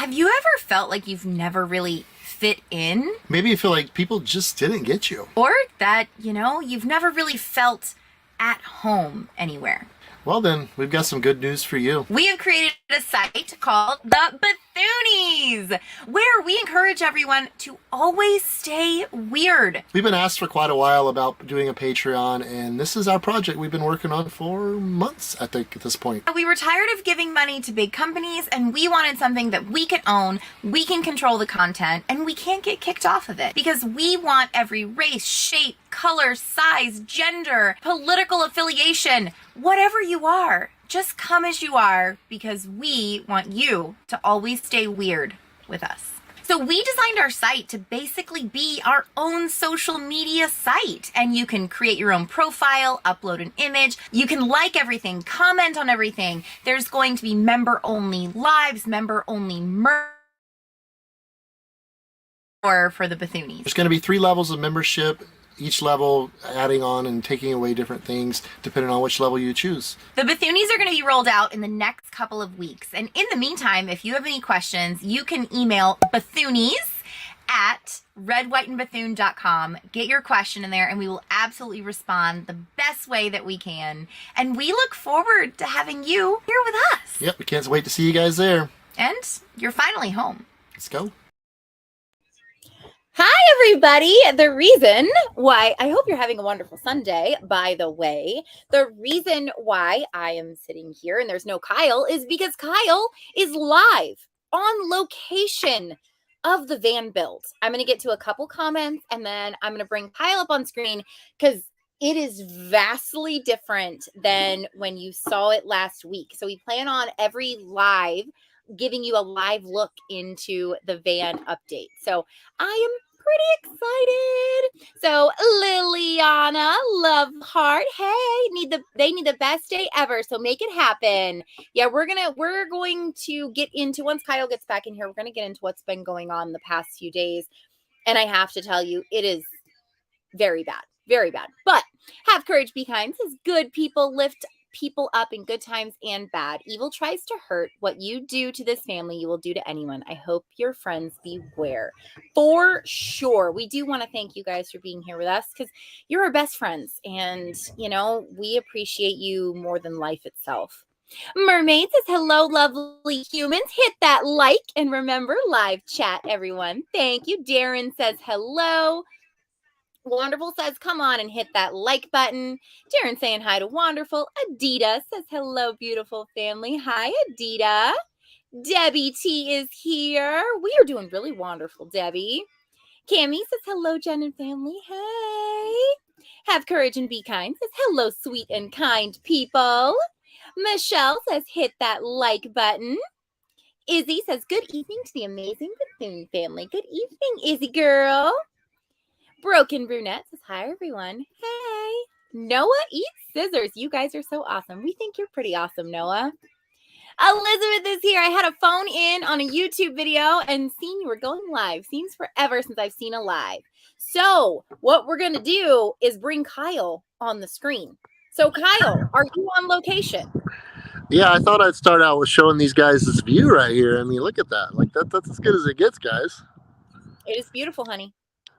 Have you ever felt like you've never really fit in? Maybe you feel like people just didn't get you. Or that, you've never really felt at home anywhere? Well, then, we've got some good news for you. We have created a site called The Bethoonies, where we encourage everyone to always stay weird. We've been asked for quite a while about doing a Patreon, and this is our project we've been working on for months, I think, at this point. We were tired of giving money to big companies, and we wanted something that we could own, we can control the content, and we can't get kicked off of it. Because we want every race, shape, color, size, gender, political affiliation, whatever you are, just come as you are, because we want you to always stay weird with us. So we designed our site to basically be our own social media site, and you can create your own profile, upload an image, you can like everything, comment on everything. There's going to be member-only lives, member-only merch for the Bethoonies. There's going to be 3 levels of membership, each level adding on and taking away different things depending on which level you choose. The Bethoonies are going to be rolled out in the next couple of weeks. And in the meantime, if you have any questions, you can email Bethoonies@redwhiteandbethune.com. Get your question in there and we will absolutely respond the best way that we can. And we look forward to having you here with us. Yep, we can't wait to see you guys there. And you're finally home. Let's go. Hi, everybody. The reason why, I hope you're having a wonderful Sunday, by the way. The reason why I am sitting here and there's no Kyle is because Kyle is live on location of the van build. I'm going to get to a couple comments and then I'm going to bring Kyle up on screen because it is vastly different than when you saw it last week. So we plan on every live giving you a live look into the van update. So I am pretty excited. So Liliana, love heart. Hey, they need the best day ever. So make it happen. Yeah, we're going to get into, once Kyle gets back in here, we're going to get into what's been going on the past few days. And I have to tell you, it is very bad. Very bad. But have courage, be kind. Says good people lift people up in good times and bad. Evil tries to hurt. What you do to this family, you will do to anyone. I hope your friends beware. For sure. We do want to thank you guys for being here with us because you're our best friends. And, we appreciate you more than life itself. Mermaid says, hello, lovely humans. Hit that like and remember live chat, everyone. Thank you. Darren says, hello. Wonderful says, come on and hit that like button. Darren saying hi to Wonderful. Adita says, hello, beautiful family. Hi, Adita. Debbie T is here. We are doing really wonderful, Debbie. Cammie says, hello, Jen and family. Hey. Have courage and be kind. Says, hello, sweet and kind people. Michelle says, hit that like button. Izzy says, good evening to the amazing Bethune family. Good evening, Izzy girl. Broken Brunette says, hi, everyone. Hey. Noah eats scissors. You guys are so awesome. We think you're pretty awesome, Noah. Elizabeth is here. I had a phone in on a YouTube video and seen you were going live. Seems forever since I've seen a live. So what we're going to do is bring Kyle on the screen. So Kyle, are you on location? Yeah, I thought I'd start out with showing these guys this view right here. I mean, look at that. Like that's as good as it gets, guys. It is beautiful, honey.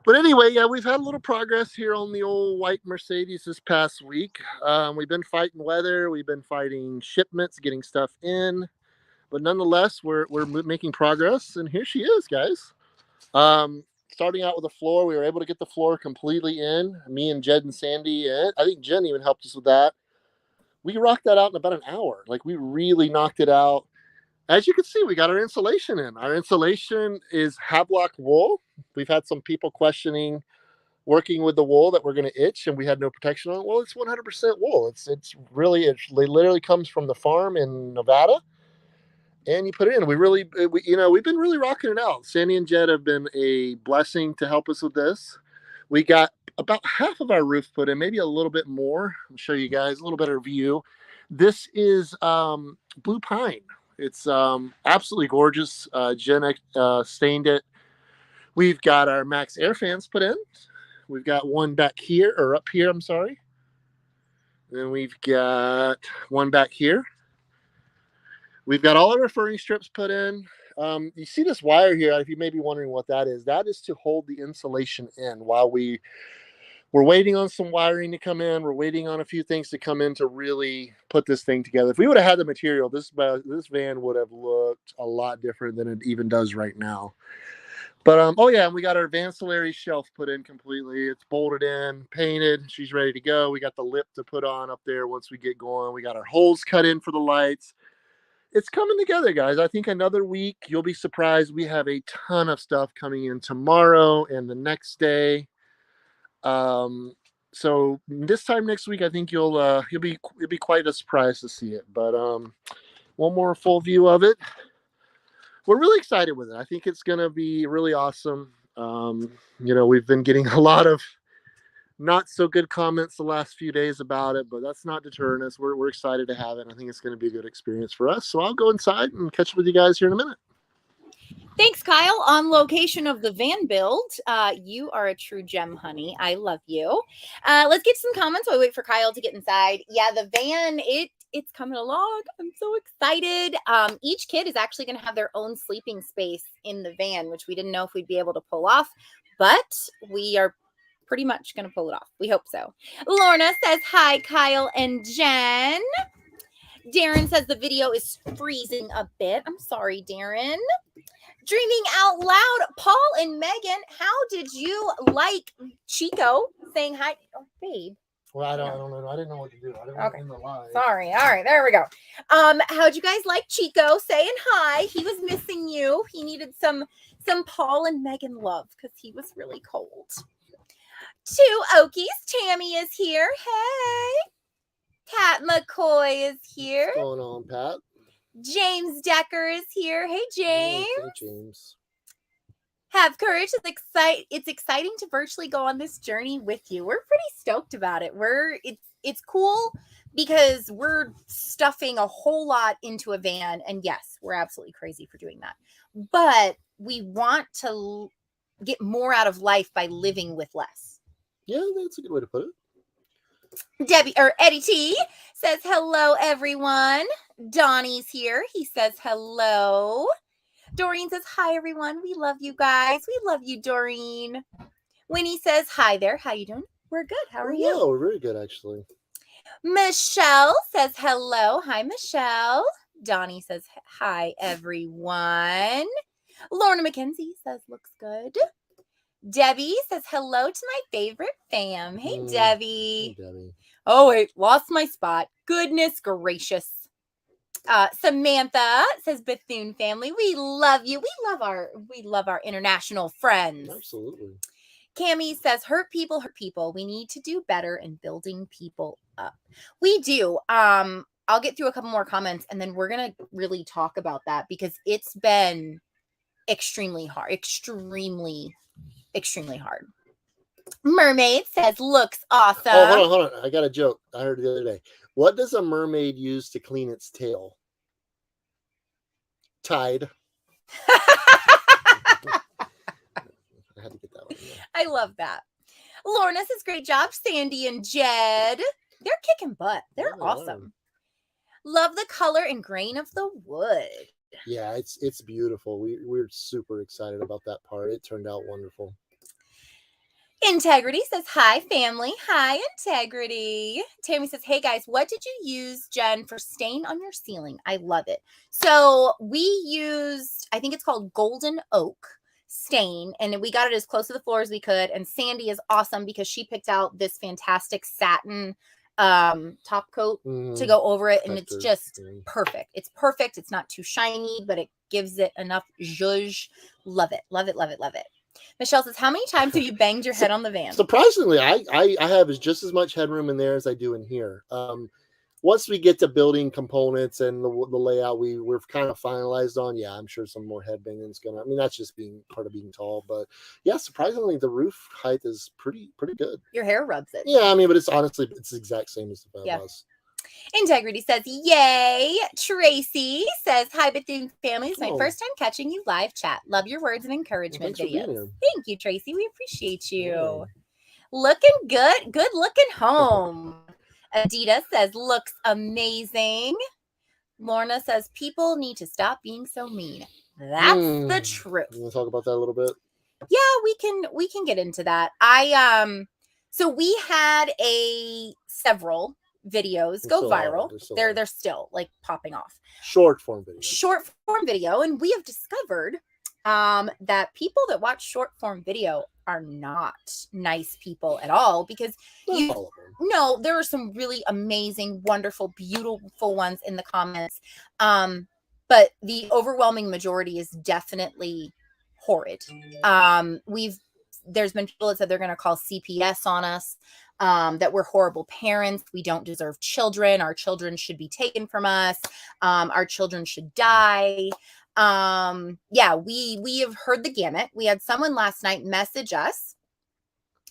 But anyway, yeah, we've had a little progress here on the old white Mercedes this past week. We've been fighting weather. We've been fighting shipments, getting stuff in. But nonetheless, we're making progress. And here she is, guys. Starting out with the floor, we were able to get the floor completely in. Me and Jed and Sandy, and I think Jenn even helped us with that. We rocked that out in about an hour. Like, we really knocked it out. As you can see, we got our insulation in. Our insulation is Havelock wool. We've had some people questioning working with the wool that we're going to itch and we had no protection on it. Well, it's 100% wool. It literally comes from the farm in Nevada and you put it in. We've been really rocking it out. Sandy and Jed have been a blessing to help us with this. We got about half of our roof put in, maybe a little bit more. I'll show you guys a little better view. This is blue pine. It's absolutely gorgeous. Jenn stained it. We've got our Max air fans put in. We've got one back here, or up here, I'm sorry. Then we've got one back here. We've got all of our furring strips put in. You see this wire here, if you may be wondering what that is to hold the insulation in while we're waiting on some wiring to come in. We're waiting on a few things to come in to really put this thing together. If we would have had the material, this van would have looked a lot different than it even does right now. But oh yeah, and we got our Vancillary shelf put in completely. It's bolted in, painted. She's ready to go. We got the lip to put on up there once we get going. We got our holes cut in for the lights. It's coming together, guys. I think another week, you'll be surprised. We have a ton of stuff coming in tomorrow and the next day. So this time next week, I think you'll be quite a surprise to see it. But one more full view of it. We're really excited with it. I think it's gonna be really awesome. We've been getting a lot of not so good comments the last few days about it, but that's not deterring us. We're excited to have it. I think it's going to be a good experience for us. So I'll go inside and catch up with you guys here in a minute. Thanks, Kyle. On location of the van build, you are a true gem, honey. I love you. Let's get some comments while we wait for Kyle to get inside. Yeah, the van, it's coming along. I'm so excited. Each kid is actually going to have their own sleeping space in the van, which we didn't know if we'd be able to pull off, but we are pretty much going to pull it off. We hope so. Lorna says, hi, Kyle and Jen. Darren says the video is freezing a bit. I'm sorry, Darren. Dreaming out loud, Paul and Megan, how did you like Chico saying hi? Oh, babe. Well, I don't know. I didn't know what to do. I didn't want in the line. Sorry. All right, there we go. How'd you guys like Chico saying hi? He was missing you. He needed some Paul and Megan love because he was really cold. Two Okies. Tammy is here. Hey. Pat McCoy is here. What's going on, Pat? James Decker is here. Hey, James. Hey, James. Have courage. It's exciting to virtually go on this journey with you. We're pretty stoked about it. It's cool because we're stuffing a whole lot into a van. And yes, we're absolutely crazy for doing that. But we want to get more out of life by living with less. Yeah, that's a good way to put it. Eddie T says, hello, everyone. Donnie's here. He says, hello. Doreen says, hi, everyone. We love you guys. We love you, Doreen. Winnie says, hi there. How you doing? We're good. How are you? Yeah, we're very good, actually. Michelle says, hello. Hi, Michelle. Donnie says, hi, everyone. Lorna McKenzie says, looks good. Debbie says, hello to my favorite fam. Hey, Debbie. Hey, Debbie. Oh, wait, lost my spot. Goodness gracious. Samantha says, Bethune family, we love you. We love our international friends. Absolutely. Cammie says, hurt people. We need to do better in building people up. We do. I'll get through a couple more comments and then we're going to really talk about that because it's been extremely hard. Extremely hard. Mermaid says, looks awesome. Oh, hold on. I got a joke I heard the other day. What does a mermaid use to clean its tail? Tide. I had to get that one. Yeah. I love that. Lorna says, great job, Sandy and Jed. They're kicking butt. They're awesome. Love the color and grain of the wood. Yeah, it's beautiful. We're super excited about that part. It turned out wonderful. Integrity says, hi, family. Hi, Integrity. Tammy says, hey, guys, what did you use, Jen, for stain on your ceiling? I love it. So we used, I think it's called Golden Oak stain, and we got it as close to the floor as we could. And Sandy is awesome because she picked out this fantastic satin top coat to go over it, and it's just perfect. It's perfect. It's not too shiny, but it gives it enough zhuzh. Love it. Love it. Love it. Love it. Michelle says, how many times have you banged your head on the van? Surprisingly, I have just as much headroom in there as I do in here. Once we get to building components and the layout we're kind of finalized on, yeah, I'm sure some more head banging's gonna. I mean, that's just being part of being tall, but yeah, surprisingly, the roof height is pretty good. Your hair rubs it. Yeah, I mean, but it's honestly the exact same as the van was. Integrity says, yay. Tracy says, hi, Bethune family. It's my first time catching you live chat. Love your words and encouragement videos. Thank you, Tracy. We appreciate you. Yeah. Looking good. Good looking home. Adidas says, looks amazing. Lorna says people need to stop being so mean. That's the truth. You want to talk about that a little bit? Yeah, we can get into that. So we had several videos go viral. They're still like popping off. Short form video, and we have discovered that people that watch short form video are not nice people at all, because there are some really amazing, wonderful, beautiful ones in the comments. But the overwhelming majority is definitely horrid. There's been people that said they're going to call CPS on us, that we're horrible parents. We don't deserve children. Our children should be taken from us. Our children should die. We have heard the gamut. We had someone last night message us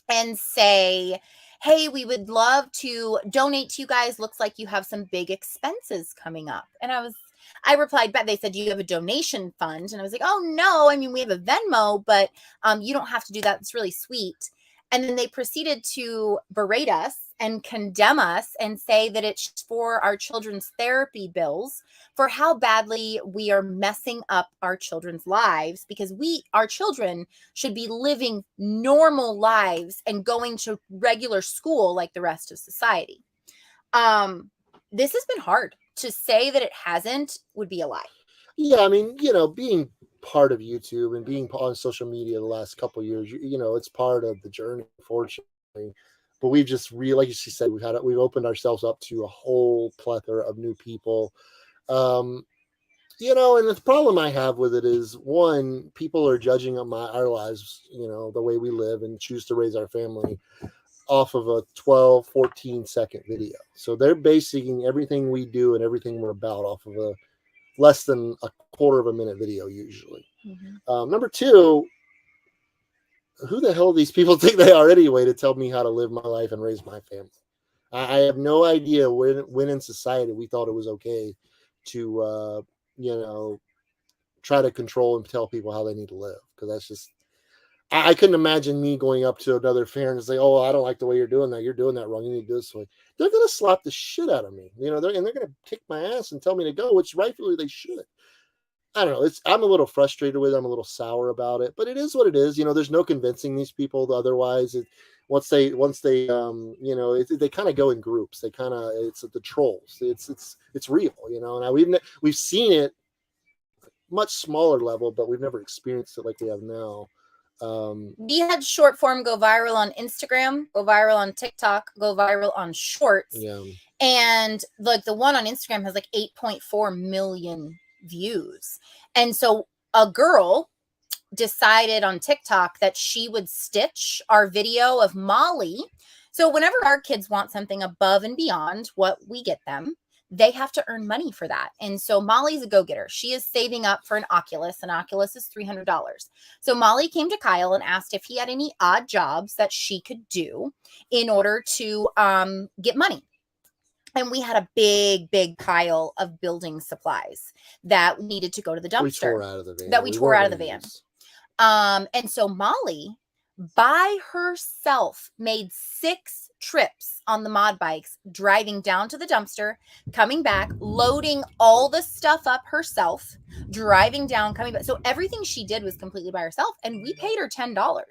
and say, hey, we would love to donate to you guys. Looks like you have some big expenses coming up. And I replied back. They said, you have a donation fund. And I was like, oh, no. I mean, we have a Venmo, but you don't have to do that. It's really sweet. And then they proceeded to berate us and condemn us and say that it's for our children's therapy bills, for how badly we are messing up our children's lives, because our children should be living normal lives and going to regular school like the rest of society. This has been hard. To say that it hasn't would be a lie. Yeah, I mean, being part of YouTube and being on social media the last couple of years, it's part of the journey, unfortunately. But we've just like she said, we've opened ourselves up to a whole plethora of new people. And the problem I have with it is, one, people are judging our lives, the way we live and choose to raise our family off of a 12, 14 second video. So they're basing everything we do and everything we're about off of a less than a quarter of a minute video usually. Mm-hmm. Number two, who the hell do these people think they are anyway to tell me how to live my life and raise my family? I have no idea when in society we thought it was okay to, try to control and tell people how they need to live. Because that's just, I couldn't imagine me going up to another parent and say, oh, I don't like the way you're doing that. You're doing that wrong. You need to do this way. They're going to slap the shit out of me, and they're going to kick my ass and tell me to go, which rightfully they should. I don't know. I'm a little frustrated with it. I'm a little sour about it, but it is what it is. There's no convincing these people otherwise. Once they they kind of go in groups. It's the trolls. It's real, and we've seen it much smaller level, but we've never experienced it like we have now. We had short form go viral on Instagram, go viral on TikTok, go viral on Shorts. Yeah. And like the one on Instagram has like 8.4 million views. And so a girl decided on TikTok that she would stitch our video of Molly. So whenever our kids want something above and beyond what we get them, they have to earn money for that. And so Molly's a go-getter. She is saving up for an Oculus. An Oculus is $300. So Molly came to Kyle and asked if he had any odd jobs that she could do in order to get money. And we had a big pile of building supplies that needed to go to the dumpster. We tore out of the van. That we tore out of the van. And so Molly, by herself, made 6 trips on the mod bikes, driving down to the dumpster, coming back, loading all the stuff up herself, driving down, coming back. So everything she did was completely by herself, and we paid her $10.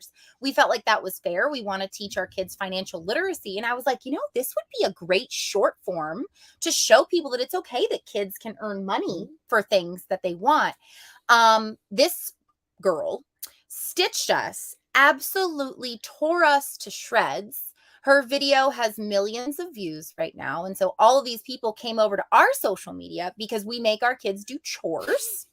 We felt like that was fair. We want to teach our kids financial literacy. And I was like, this would be a great short form to show people that it's okay that kids can earn money for things that they want. This girl stitched us, absolutely tore us to shreds. Her video has millions of views right now. And so all of these people came over to our social media because we make our kids do chores.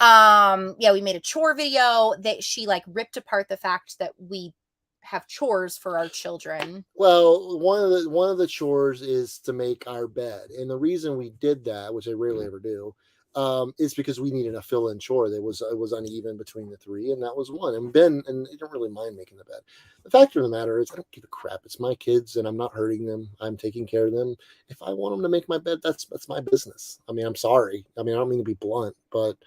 We made a chore video that she ripped apart the fact that we have chores for our children. Well, one of the chores is to make our bed. And the reason we did that, which I rarely ever do, is because we needed a fill-in chore. It was uneven between the 3, and that was one. And Ben, and I don't really mind making the bed. The fact of the matter is, I don't give a crap. It's my kids, and I'm not hurting them. I'm taking care of them. If I want them to make my bed, that's my business. I mean, I'm sorry. I mean, I don't mean to be blunt, but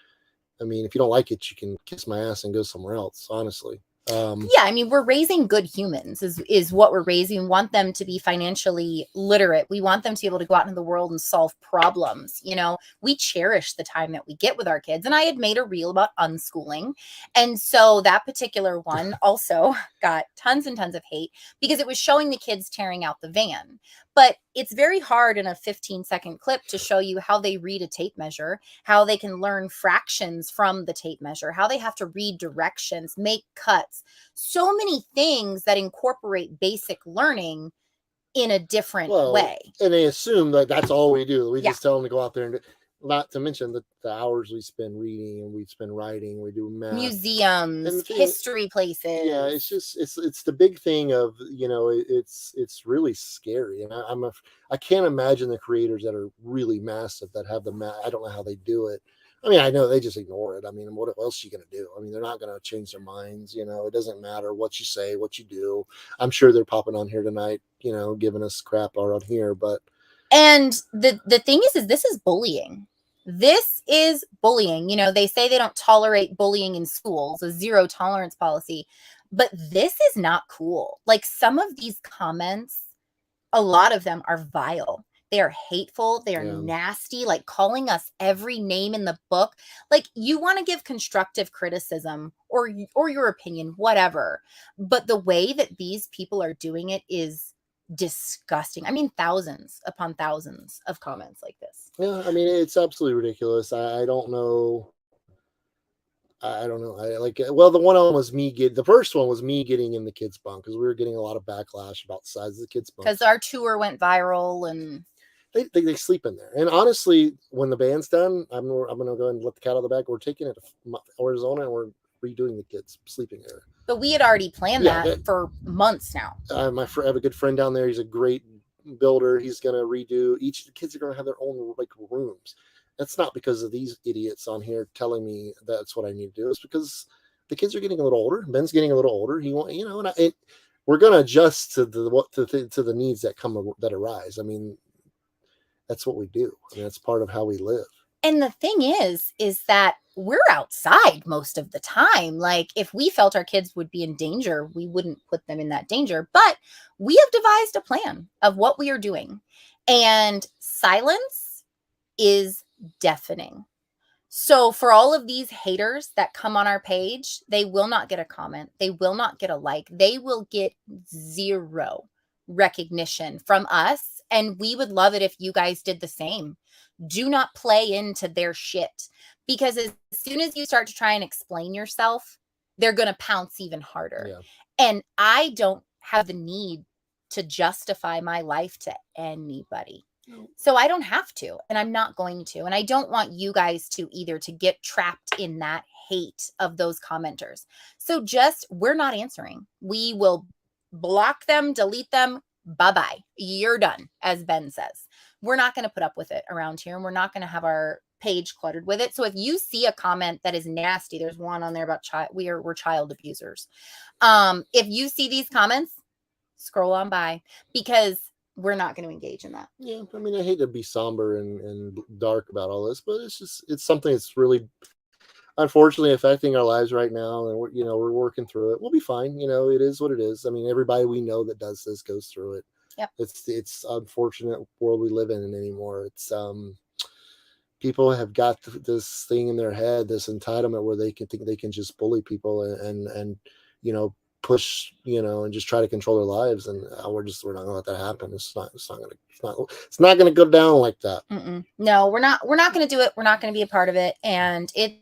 I mean, if you don't like it, you can kiss my ass and go somewhere else. Honestly. Yeah, I mean, we're raising good humans is what we're raising. We want them to be financially literate. We want them to be able to go out into the world and solve problems. You know, we cherish the time that we get with our kids. And I had made a reel about unschooling. And so that particular one also got tons and tons of hate because it was showing the kids tearing out the van. But it's very hard in a 15-second clip to show you how they read a tape measure, how they can learn fractions from the tape measure, how they have to read directions, make cuts, so many things that incorporate basic learning in a different way. And they assume that that's all we do. We Yeah. just tell them to go out there and do, not to mention the hours we spend reading and we spend writing, we do math, Museums, history places. Yeah, it's just it's the big thing of, you know, it's really scary, and I can't imagine the creators that are really massive that have the I don't know how they do it. I mean, I know they just ignore it. I mean, what else are you going to do? I mean, they're not going to change their minds. You know, it doesn't matter what you say, what you do. I'm sure they're popping on here tonight, you know, giving us crap around here. But and the thing is this is bullying. This is bullying. You know, they say they don't tolerate bullying in schools, a zero tolerance policy, but this is not cool. Like some of these comments, a lot of them are vile. They are hateful. They are nasty, like calling us every name in the book. Like you want to give constructive criticism or your opinion, whatever. But the way that these people are doing it is disgusting. I mean, thousands upon thousands of comments like this. Yeah, I mean, it's absolutely ridiculous. I don't know. I don't know. Well, the first one was me getting in the kids' bunk because we were getting a lot of backlash about the size of the kids' bunk. Because our tour went viral and they sleep in there. And honestly, when the band's done, I'm gonna go and let the cat out of the bag. We're taking it to Arizona and we're redoing the kids' sleeping area. But we had already planned that for months now. I have a good friend down there. He's a great builder. He's gonna redo. Each of the kids are gonna have their own like rooms. That's not because of these idiots on here telling me that's what I need to do. It's because the kids are getting a little older. Ben's getting a little older. He want, you know, and we're gonna adjust to the needs that arise. I mean, that's what we do. I mean, that's part of how we live. And the thing is that we're outside most of the time. Like if we felt our kids would be in danger, we wouldn't put them in that danger. But we have devised a plan of what we are doing. And silence is deafening. So for all of these haters that come on our page, they will not get a comment. They will not get a like. They will get zero recognition from us. And we would love it if you guys did the same. Do not play into their shit, because as soon as you start to try and explain yourself, they're going to pounce even harder. Yeah. And I don't have the need to justify my life to anybody. So I don't have to, and I'm not going to. And I don't want you guys to either, to get trapped in that hate of those commenters. So we're not answering. We will block them, delete them. Bye-bye. You're done, as Ben says. We're not going to put up with it around here, and we're not going to have our page cluttered with it. So if you see a comment that is nasty, there's one on there about we're child abusers. If you see these comments, scroll on by, because we're not going to engage in that. Yeah, I mean, I hate to be somber and dark about all this, but it's something that's really unfortunately affecting our lives right now, and we're working through it. We'll be fine. You know, it is what it is. I mean, everybody we know that does this goes through it. Yep. It's unfortunate world we live in anymore. It's people have got this thing in their head, this entitlement where they can think they can just bully people and push, and just try to control their lives, and we're not gonna let that happen. It's not gonna go down like that. No, we're not gonna do it. We're not gonna be a part of it, and it's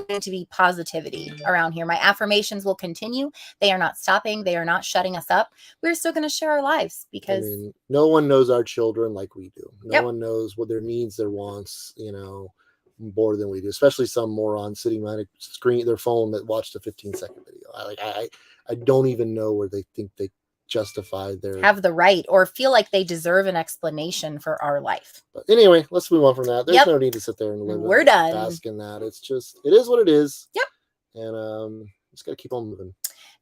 going to be positivity around here. My affirmations will continue. They are not stopping. They are not shutting us up. We're still going to share our lives, because no one knows our children like we do. No one knows what their needs, their wants, more than we do, especially some moron sitting behind their phone that watched a 15-second video. I don't even know where they think they justify have the right or feel like they deserve an explanation for our life. But anyway, let's move on from that. There's no need to sit there and live. We're done. Bask in that. It is what it is. Yep. And just got to keep on moving.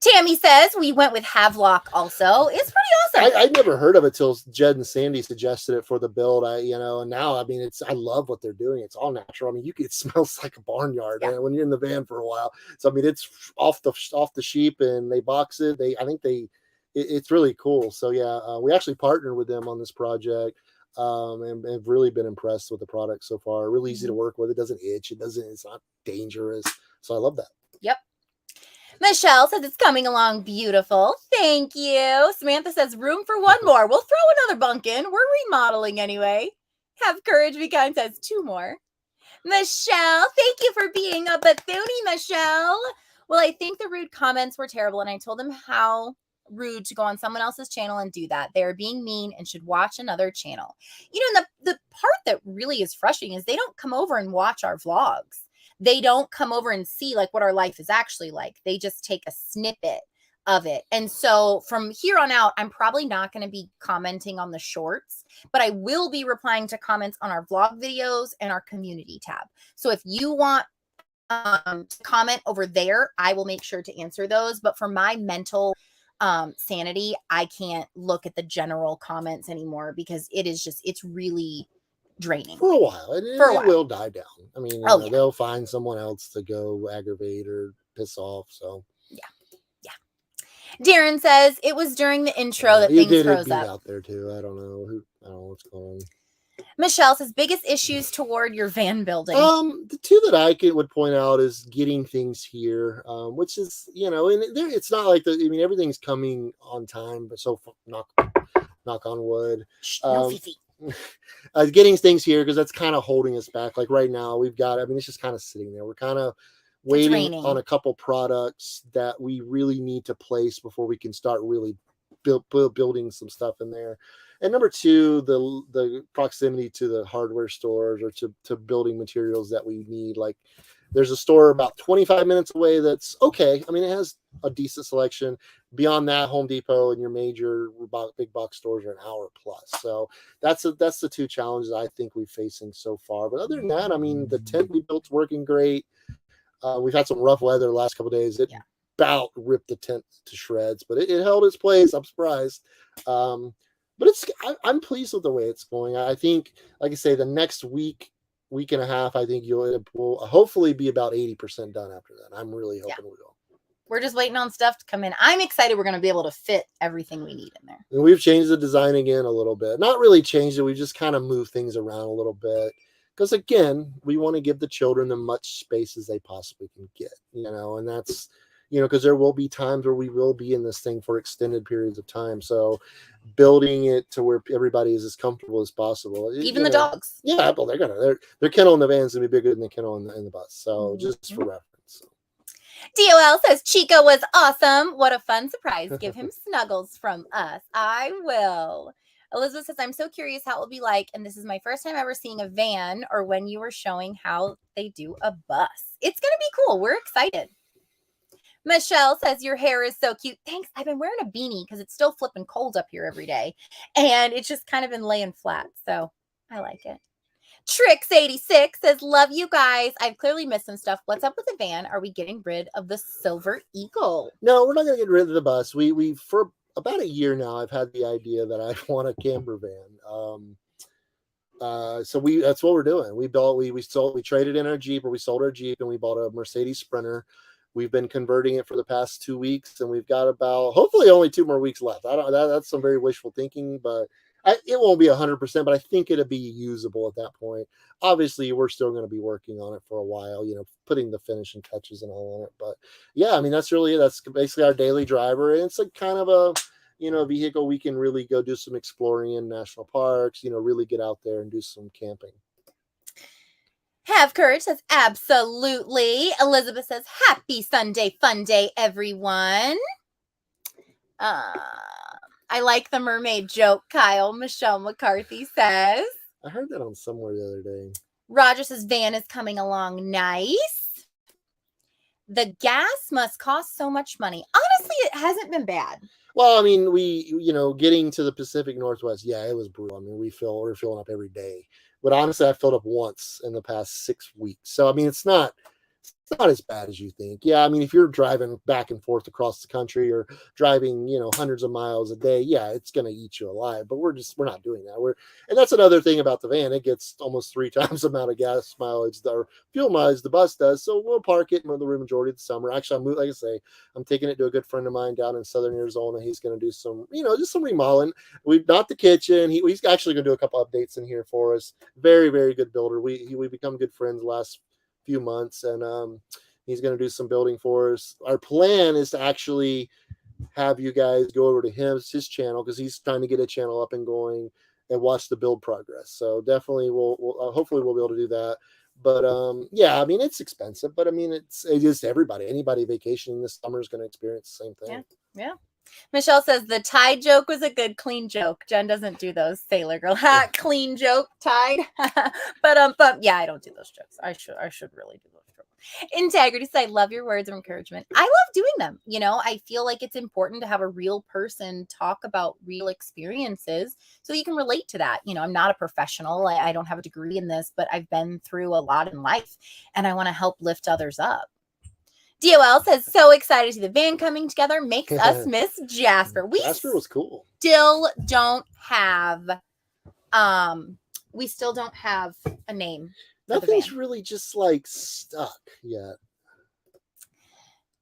Tammy says we went with Havelock also. It's pretty awesome. I'd never heard of it till Jed and Sandy suggested it for the build. And now, I mean, I love what they're doing. It's all natural. I mean, it smells like a barnyard when you're in the van for a while. So, I mean, it's off the sheep, and they box it. It's really cool. So, yeah, we actually partnered with them on this project. And have really been impressed with the product so far. Really easy to work with. It doesn't itch. It's not dangerous. So I love that. Yep. Michelle says it's coming along beautiful. Thank you. Samantha says room for one more. We'll throw another bunk in. We're remodeling anyway. Have courage, be kind says 2 more. Michelle, thank you for being a Bethune, Michelle. Well, I think the rude comments were terrible, and I told them how rude to go on someone else's channel and do that. They're being mean and should watch another channel. And the part that really is frustrating is they don't come over and watch our vlogs. They don't come over and see like what our life is actually like. They just take a snippet of it. And so from here on out, I'm probably not going to be commenting on the shorts, but I will be replying to comments on our vlog videos and our community tab. So if you want to comment over there, I will make sure to answer those. But for my mental sanity, I can't look at the general comments anymore because it's really draining for a while. It will die down. I mean, they'll find someone else to go aggravate or piss off. So yeah. Darren says it was during the intro that things froze up. Out there too. I don't know what's going on. Michelle says biggest issues toward your van building. The 2 that I would point out is getting things here, which is and it's not like everything's coming on time, but so knock on wood. Getting things here because that's kind of holding us back. Like right now, it's just kind of sitting there. We're kind of waiting on a couple products that we really need to place before we can start really building some stuff in there. And number 2, the proximity to the hardware stores or to building materials that we need. Like there's a store about 25 minutes away that's okay. I mean, it has a decent selection. Beyond that, Home Depot and your major big box stores are an hour plus. So that's the 2 challenges I think we're facing so far. But other than that, I mean, the tent we built's working great. We've had some rough weather the last couple of days. It about ripped the tent to shreds, but it held its place. I'm surprised. But I'm pleased with the way it's going. I think, like I say, the next week and a half, I think it will hopefully be about 80% done after that. I'm really hoping we will. We're just waiting on stuff to come in. I'm excited we're going to be able to fit everything we need in there. And we've changed the design again a little bit. Not really changed it. We just kind of moved things around a little bit. Because, again, we want to give the children as much space as they possibly can get. And that's, because there will be times where we will be in this thing for extended periods of time. So building it to where everybody is as comfortable as possible. Even the dogs. Yeah, well, their kennel in the van is going to be bigger than the kennel in the bus. So just for reference. So. DOL says Chico was awesome. What a fun surprise. Give him snuggles from us. I will. Elizabeth says, I'm so curious how it will be like. And this is my first time ever seeing a van or when you were showing how they do a bus. It's going to be cool. We're excited. Michelle says, your hair is so cute. Thanks. I've been wearing a beanie because it's still flipping cold up here every day. And it's just kind of been laying flat. So I like it. Trix86 says, love you guys. I've clearly missed some stuff. What's up with the van? Are we getting rid of the Silver Eagle? No, we're not going to get rid of the bus. We for about a year now, I've had the idea that I want a camper van. So that's what we're doing. We traded in our Jeep, or we sold our Jeep, and we bought a Mercedes Sprinter. We've been converting it for the past 2 weeks, and we've got about hopefully only 2 more weeks left. That's some very wishful thinking, but it won't be 100%, but I think it'll be usable at that point. Obviously, we're still going to be working on it for a while, putting the finishing touches and all on it. But yeah, I mean, that's basically our daily driver. And it's like kind of a, vehicle we can really go do some exploring in national parks, really get out there and do some camping. Have courage says, absolutely. Elizabeth says, happy Sunday fun day, everyone. I like the mermaid joke, Kyle. Michelle McCarthy says. I heard that on somewhere the other day. Roger says, van is coming along nice. The gas must cost so much money. Honestly, it hasn't been bad. Well, I mean, getting to the Pacific Northwest, yeah, it was brutal. I mean, we're filling up every day. But honestly, I filled up once in the past 6 weeks. So, I mean, it's not It's not as bad as you think. Yeah, I mean, if you're driving back and forth across the country or driving, hundreds of miles a day, yeah, it's going to eat you alive. But we're not doing that. And that's another thing about the van. It gets almost 3 times the amount of gas mileage or fuel mileage the bus does. So we'll park it in the majority of the summer. Actually, like I say, I'm taking it to a good friend of mine down in Southern Arizona. He's going to do some, just some remodeling. We've not the kitchen. He's actually going to do a couple updates in here for us. Very, very good builder. We become good friends last few months, and he's going to do some building for us. Our plan is to actually have you guys go over to his channel, because he's trying to get a channel up and going, and watch the build progress. So definitely we'll hopefully we'll be able to do that. But yeah, I mean, it's expensive, but I mean, it's just anybody vacationing this summer is going to experience the same thing. Yeah. Michelle says the Tide joke was a good clean joke. Jen doesn't do those Sailor Girl clean joke Tide. but yeah, I don't do those jokes. I should really do those jokes. Integrity says, I love your words of encouragement. I love doing them. I feel like it's important to have a real person talk about real experiences so you can relate to that. I'm not a professional. I don't have a degree in this, but I've been through a lot in life, and I want to help lift others up. DOL says, so excited to see the van coming together. Makes us miss Jasper. Jasper was cool. Still don't have a name. Nothing's really just like stuck yet.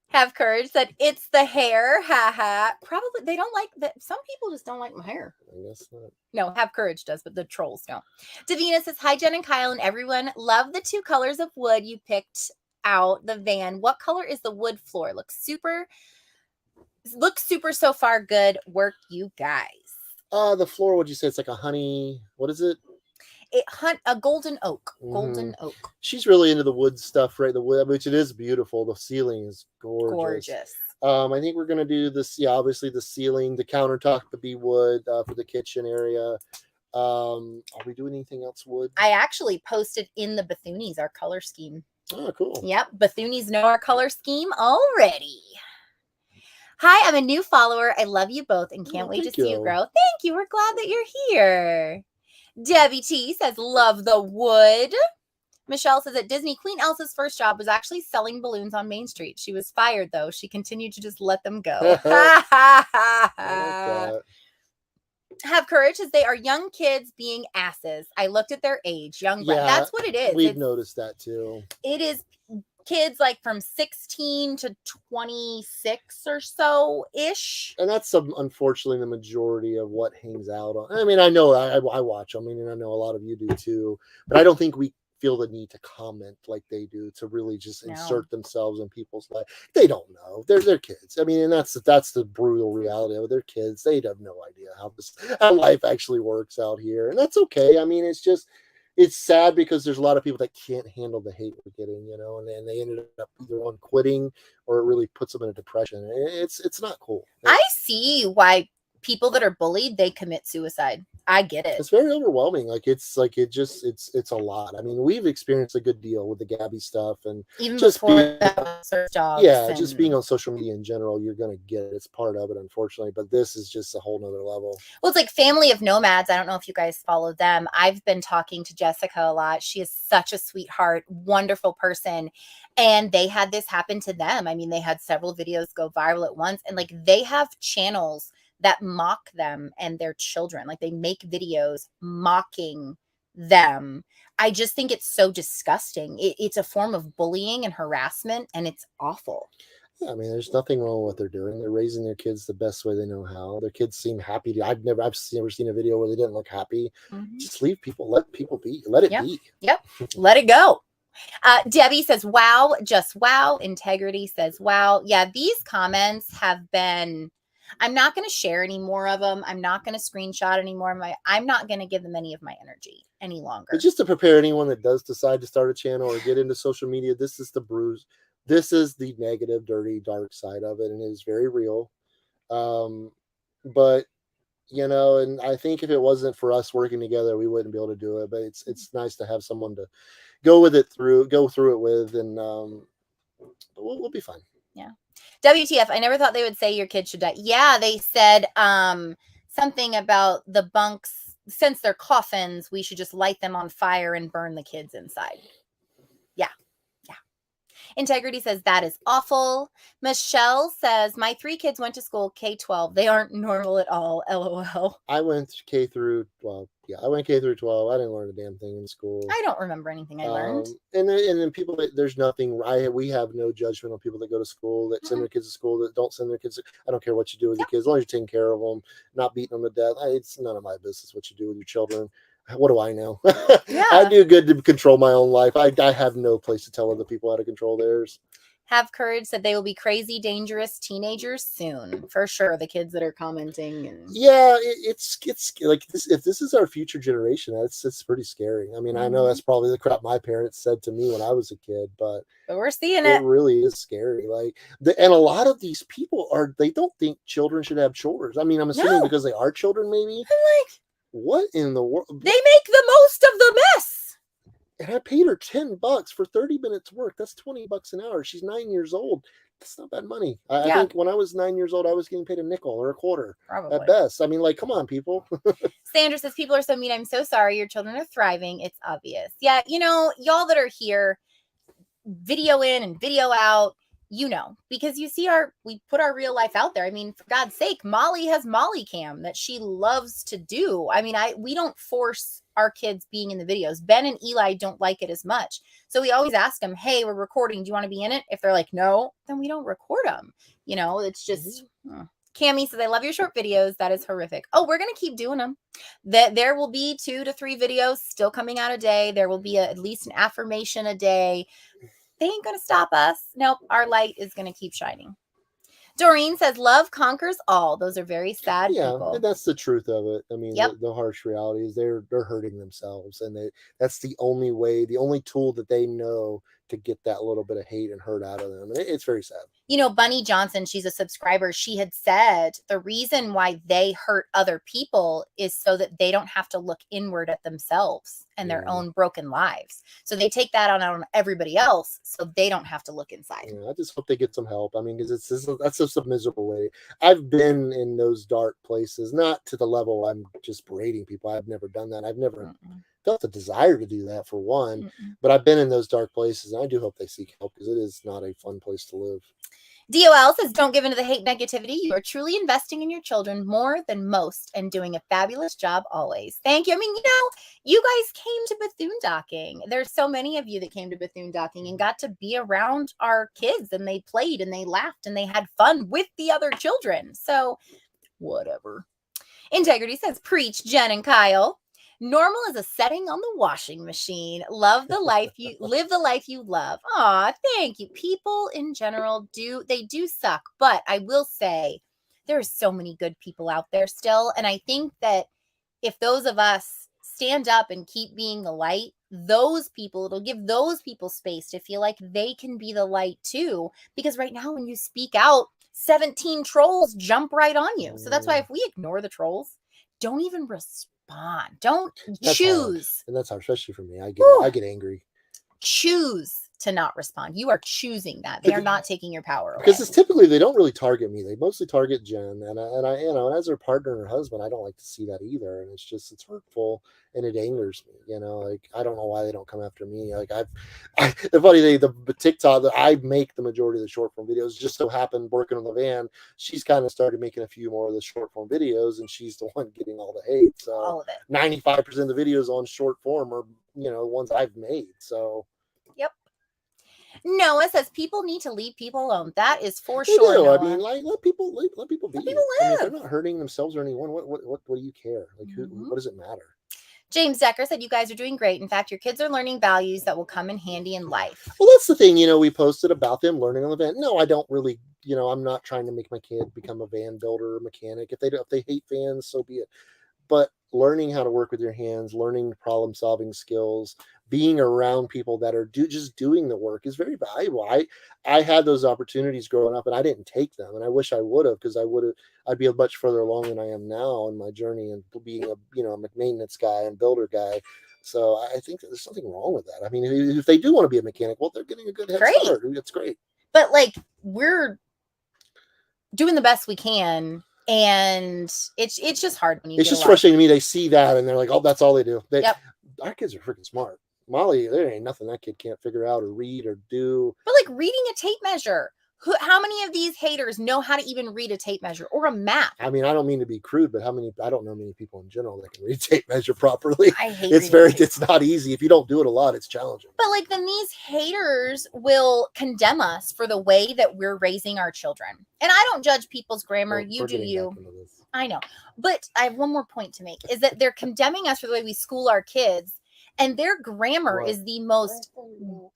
Have Courage said, it's the hair. Ha ha. Probably they don't like that. Some people just don't like my hair. I guess not. No, Have Courage does, but the trolls don't. Davina says, hi, Jen and Kyle and everyone. Love the 2 colors of wood you picked out the van. What color is the wood floor? Looks super so far. Good work, you guys. The floor, what'd you say? It's like a honey, what is it? A golden oak. Golden oak. She's really into the wood stuff, right? The wood, which it is beautiful. The ceiling is gorgeous. I think we're gonna do this. Yeah, obviously the ceiling, the countertop to be wood for the kitchen area. Are we doing anything else wood? I actually posted in the Bethunes our color scheme. Oh, cool. Yep, Bethunes know our color scheme already. Hi, I'm a new follower. I love you both and can't wait to see you grow. Thank you. We're glad that you're here. Debbie T says, love the wood. Michelle says at Disney, Queen Elsa's first job was actually selling balloons on Main Street. She was fired, though. She continued to just let them go. Have Courage says they are young kids being asses. I looked at their age. Young, yeah, that's what it is. We've noticed that, too. It is kids like from 16 to 26 or so ish. And that's unfortunately the majority of what hangs out on. I mean, I know I watch them. I mean, and I know a lot of you do too, but I don't think we feel the need to comment like they do, to really just insert themselves in people's life. They don't know. They're kids. I mean, and that's the brutal reality of it. They're kids. They have no idea how life actually works out here. And that's okay. I mean, it's sad because there's a lot of people that can't handle the hate we're getting, and then they ended up either on quitting or it really puts them in a depression. It's not cool. I see why people that are bullied, they commit suicide. I get it. It's very overwhelming. It's a lot. I mean, we've experienced a good deal with the Gabby stuff, and even just before jobs. Yeah, just being on social media in general, you're gonna get it. It's part of it, unfortunately. But this is just a whole nother level. Well, it's like Family of Nomads. I don't know if you guys follow them. I've been talking to Jessica a lot. She is such a sweetheart, wonderful person. And they had this happen to them. I mean, they had several videos go viral at once, and like they have channels that mock them and their children. Like they make videos mocking them. I just think it's so disgusting. It's a form of bullying and harassment, and it's awful. Yeah, I mean, there's nothing wrong with what they're doing. They're raising their kids the best way they know how. Their kids seem happy. I've never seen a video where they didn't look happy. Mm-hmm. Just leave people, let people be, let it be. Yep, let it go. Debbie says, wow, just wow. Integrity says, wow. Yeah, these comments have been, I'm not going to share any more of them. I'm not going to screenshot any more of I'm not going to give them any of my energy any longer. But just to prepare anyone that does decide to start a channel or get into social media, this is the bruise. This is the negative, dirty, dark side of it, and it is very real. But and I think if it wasn't for us working together, we wouldn't be able to do it. But it's nice to have someone to go through it with, and we'll be fine. Yeah. WTF, I never thought they would say your kid should die. Yeah, they said something about the bunks, since they're coffins, we should just light them on fire and burn the kids inside. Yeah. Integrity says that is awful. Michelle says my 3 kids went to school K-12. They aren't normal at all. LOL. I went K through 12. Yeah, I went K through 12. I didn't learn a damn thing in school. I don't remember anything I learned. And then people that there's nothing. We have no judgment on people that go to school, that send their kids to school, that don't send their kids. I don't care what you do with your kids, as long as you're taking care of them, not beating them to death. It's none of my business what you do with your children. What do I know? Yeah. I do good to control my own life. I have no place to tell other people how to control theirs. Have Courage said they will be crazy, dangerous teenagers soon. For sure, the kids that are commenting. Yeah, it's like this. If this is our future generation, it's pretty scary. I mean, I know that's probably the crap my parents said to me when I was a kid, but we're seeing it really is scary. And a lot of these people they don't think children should have chores. I mean, I'm assuming because they are children, maybe. I'm like, what in the world? They make the most of the mess. And I paid her $10 for 30 minutes work. That's $20 an hour. She's 9 years old. That's not bad money. I think when I was 9 years old, I was getting paid a nickel or a quarter at best. I mean, come on, people. Sandra says, people are so mean. I'm so sorry. Your children are thriving. It's obvious. Yeah, y'all that are here, video in and video out, because you see we put our real life out there. I mean, for God's sake, Molly has Molly Cam that she loves to do. I mean, we don't force our kids being in the videos. Ben and Eli don't like it as much. So we always ask them, hey, we're recording. Do you want to be in it? If they're like, no, then we don't record them. It's just, Cammie says, I love your short videos. That is horrific. Oh, we're going to keep doing them. There will be 2 to 3 videos still coming out a day. There will be at least an affirmation a day. They ain't going to stop us. Nope. Our light is going to keep shining. Doreen says, love conquers all. Those are very sad people. And that's the truth of it. I mean, the harsh reality is they're hurting themselves. And that's the only way, the only tool that they know to get that little bit of hate and hurt out of them. And it's very sad. Bunny Johnson, she's a subscriber. She had said the reason why they hurt other people is so that they don't have to look inward at themselves and their own broken lives. So they take that on everybody else so they don't have to look inside. Yeah, I just hope they get some help. I mean, because that's just a miserable way. I've been in those dark places, not to the level I'm just berating people. I've never done that. I've never felt the desire to do that, for one, but I've been in those dark places, and I do hope they seek help because it is not a fun place to live. DOL says, don't give into the hate negativity. You are truly investing in your children more than most and doing a fabulous job always. Thank you. I mean, you guys came to Bethune-Docking. There's so many of you that came to Bethune-Docking and got to be around our kids, and they played and they laughed and they had fun with the other children. So whatever. Integrity says, preach, Jen and Kyle. Normal is a setting on the washing machine. Live the life you love. Aw, thank you. People in general do suck. But I will say there are so many good people out there still. And I think that if those of us stand up and keep being the light, it'll give those people space to feel like they can be the light too. Because right now when you speak out, 17 trolls jump right on you. So that's why if we ignore the trolls, don't even respond. Don't choose. And that's hard, especially for me. I get angry. Choose to not respond. You are choosing that. They are not taking your power away. Because it's typically, they don't really target me. They mostly target Jen. And I and as her partner and her husband, I don't like to see that either. And it's hurtful and it angers me. I don't know why they don't come after me. The funny thing, the TikTok that I make the majority of the short form videos, just so happened working on the van, she's kind of started making a few more of the short form videos, and she's the one getting all the hate. So all of it. 95% of the videos on short form are, ones I've made. So yep. Noah says people need to leave people alone. That is for sure. Noah. I mean, let people be. Let people live. I mean, if they're not hurting themselves or anyone, what do you care? What does it matter? James Decker said, you guys are doing great. In fact, your kids are learning values that will come in handy in life. Well, that's the thing, we posted about them learning on the van. No, I don't really, I'm not trying to make my kid become a van builder or mechanic. If they hate vans, so be it. But learning how to work with your hands, learning problem solving skills, being around people that are just doing the work is very valuable. I had those opportunities growing up and I didn't take them, and I wish I would have, because I'd be much further along than I am now in my journey and being a maintenance guy and builder guy. So I think that there's something wrong with that. I mean, if they do want to be a mechanic, well, they're getting a good head start. It's great. But we're doing the best we can. And it's just hard when you. It's just frustrating to me. They see that and they're like, "Oh, that's all they do." Our kids are freaking smart. Molly, there ain't nothing that kid can't figure out or read or do. But like reading a tape measure. How many of these haters know how to even read a tape measure or a map? I mean, I don't mean to be crude, but I don't know many people in general that can read tape measure properly. I hate It's not easy. If you don't do it a lot, it's challenging. But like then these haters will condemn us for the way that we're raising our children. And I don't judge people's grammar. You do you. I know. But I have one more point to make is that they're condemning us for the way we school our kids. And their grammar is the most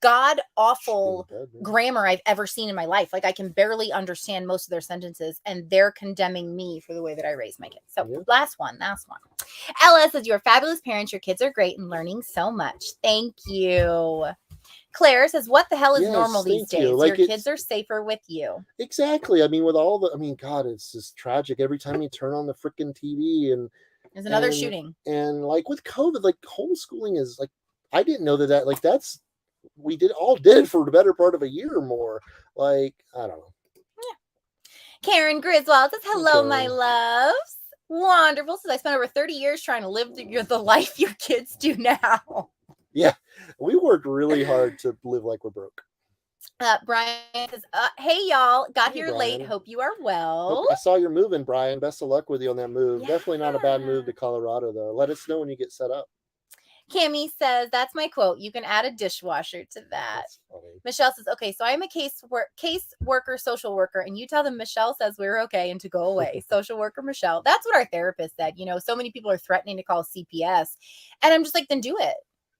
god awful grammar I've ever seen in my life. Like I can barely understand most of their sentences, and they're condemning me for the way that I raise my kids. So last one. Ella says, "You're fabulous parents. Your kids are great and learning so much." Thank you. Claire says, "What the hell is normal these days? Like your kids are safer with you." Exactly. I mean, with all the, God, it's just tragic. Every time you turn on the freaking TV and there's another shooting. And like with COVID, like homeschooling is like, I didn't know that like we did for the better part of a year or more. Like, I don't know. Yeah. Karen Griswold says, "Hello, my loves." Wonderful. Says, "I spent over 30 years trying to live the life your kids do now." Yeah. We worked really hard to live like we're broke. Brian says, "Hey y'all, got here late. Hope you are well." I saw you're moving, Brian. Best of luck with you on that move. Yeah. Definitely not a bad move to Colorado, though. Let us know when you get set up. Cami says, "That's my quote. You can add a dishwasher to that." Michelle says, "Okay, so I'm a case worker, social worker, and you tell them Michelle says we're okay and to go away." Social worker Michelle. That's what our therapist said. You know, so many people are threatening to call CPS, and I'm just like, then do it.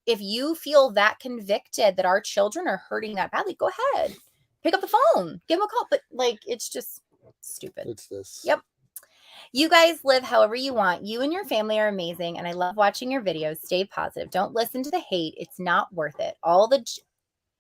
If you feel that convicted that our children are hurting that badly, go ahead. Pick up the phone. Give them a call. But like, it's just stupid. It's this. Yep. You guys live however you want. You and your family are amazing. And I love watching your videos. Stay positive. Don't listen to the hate. It's not worth it.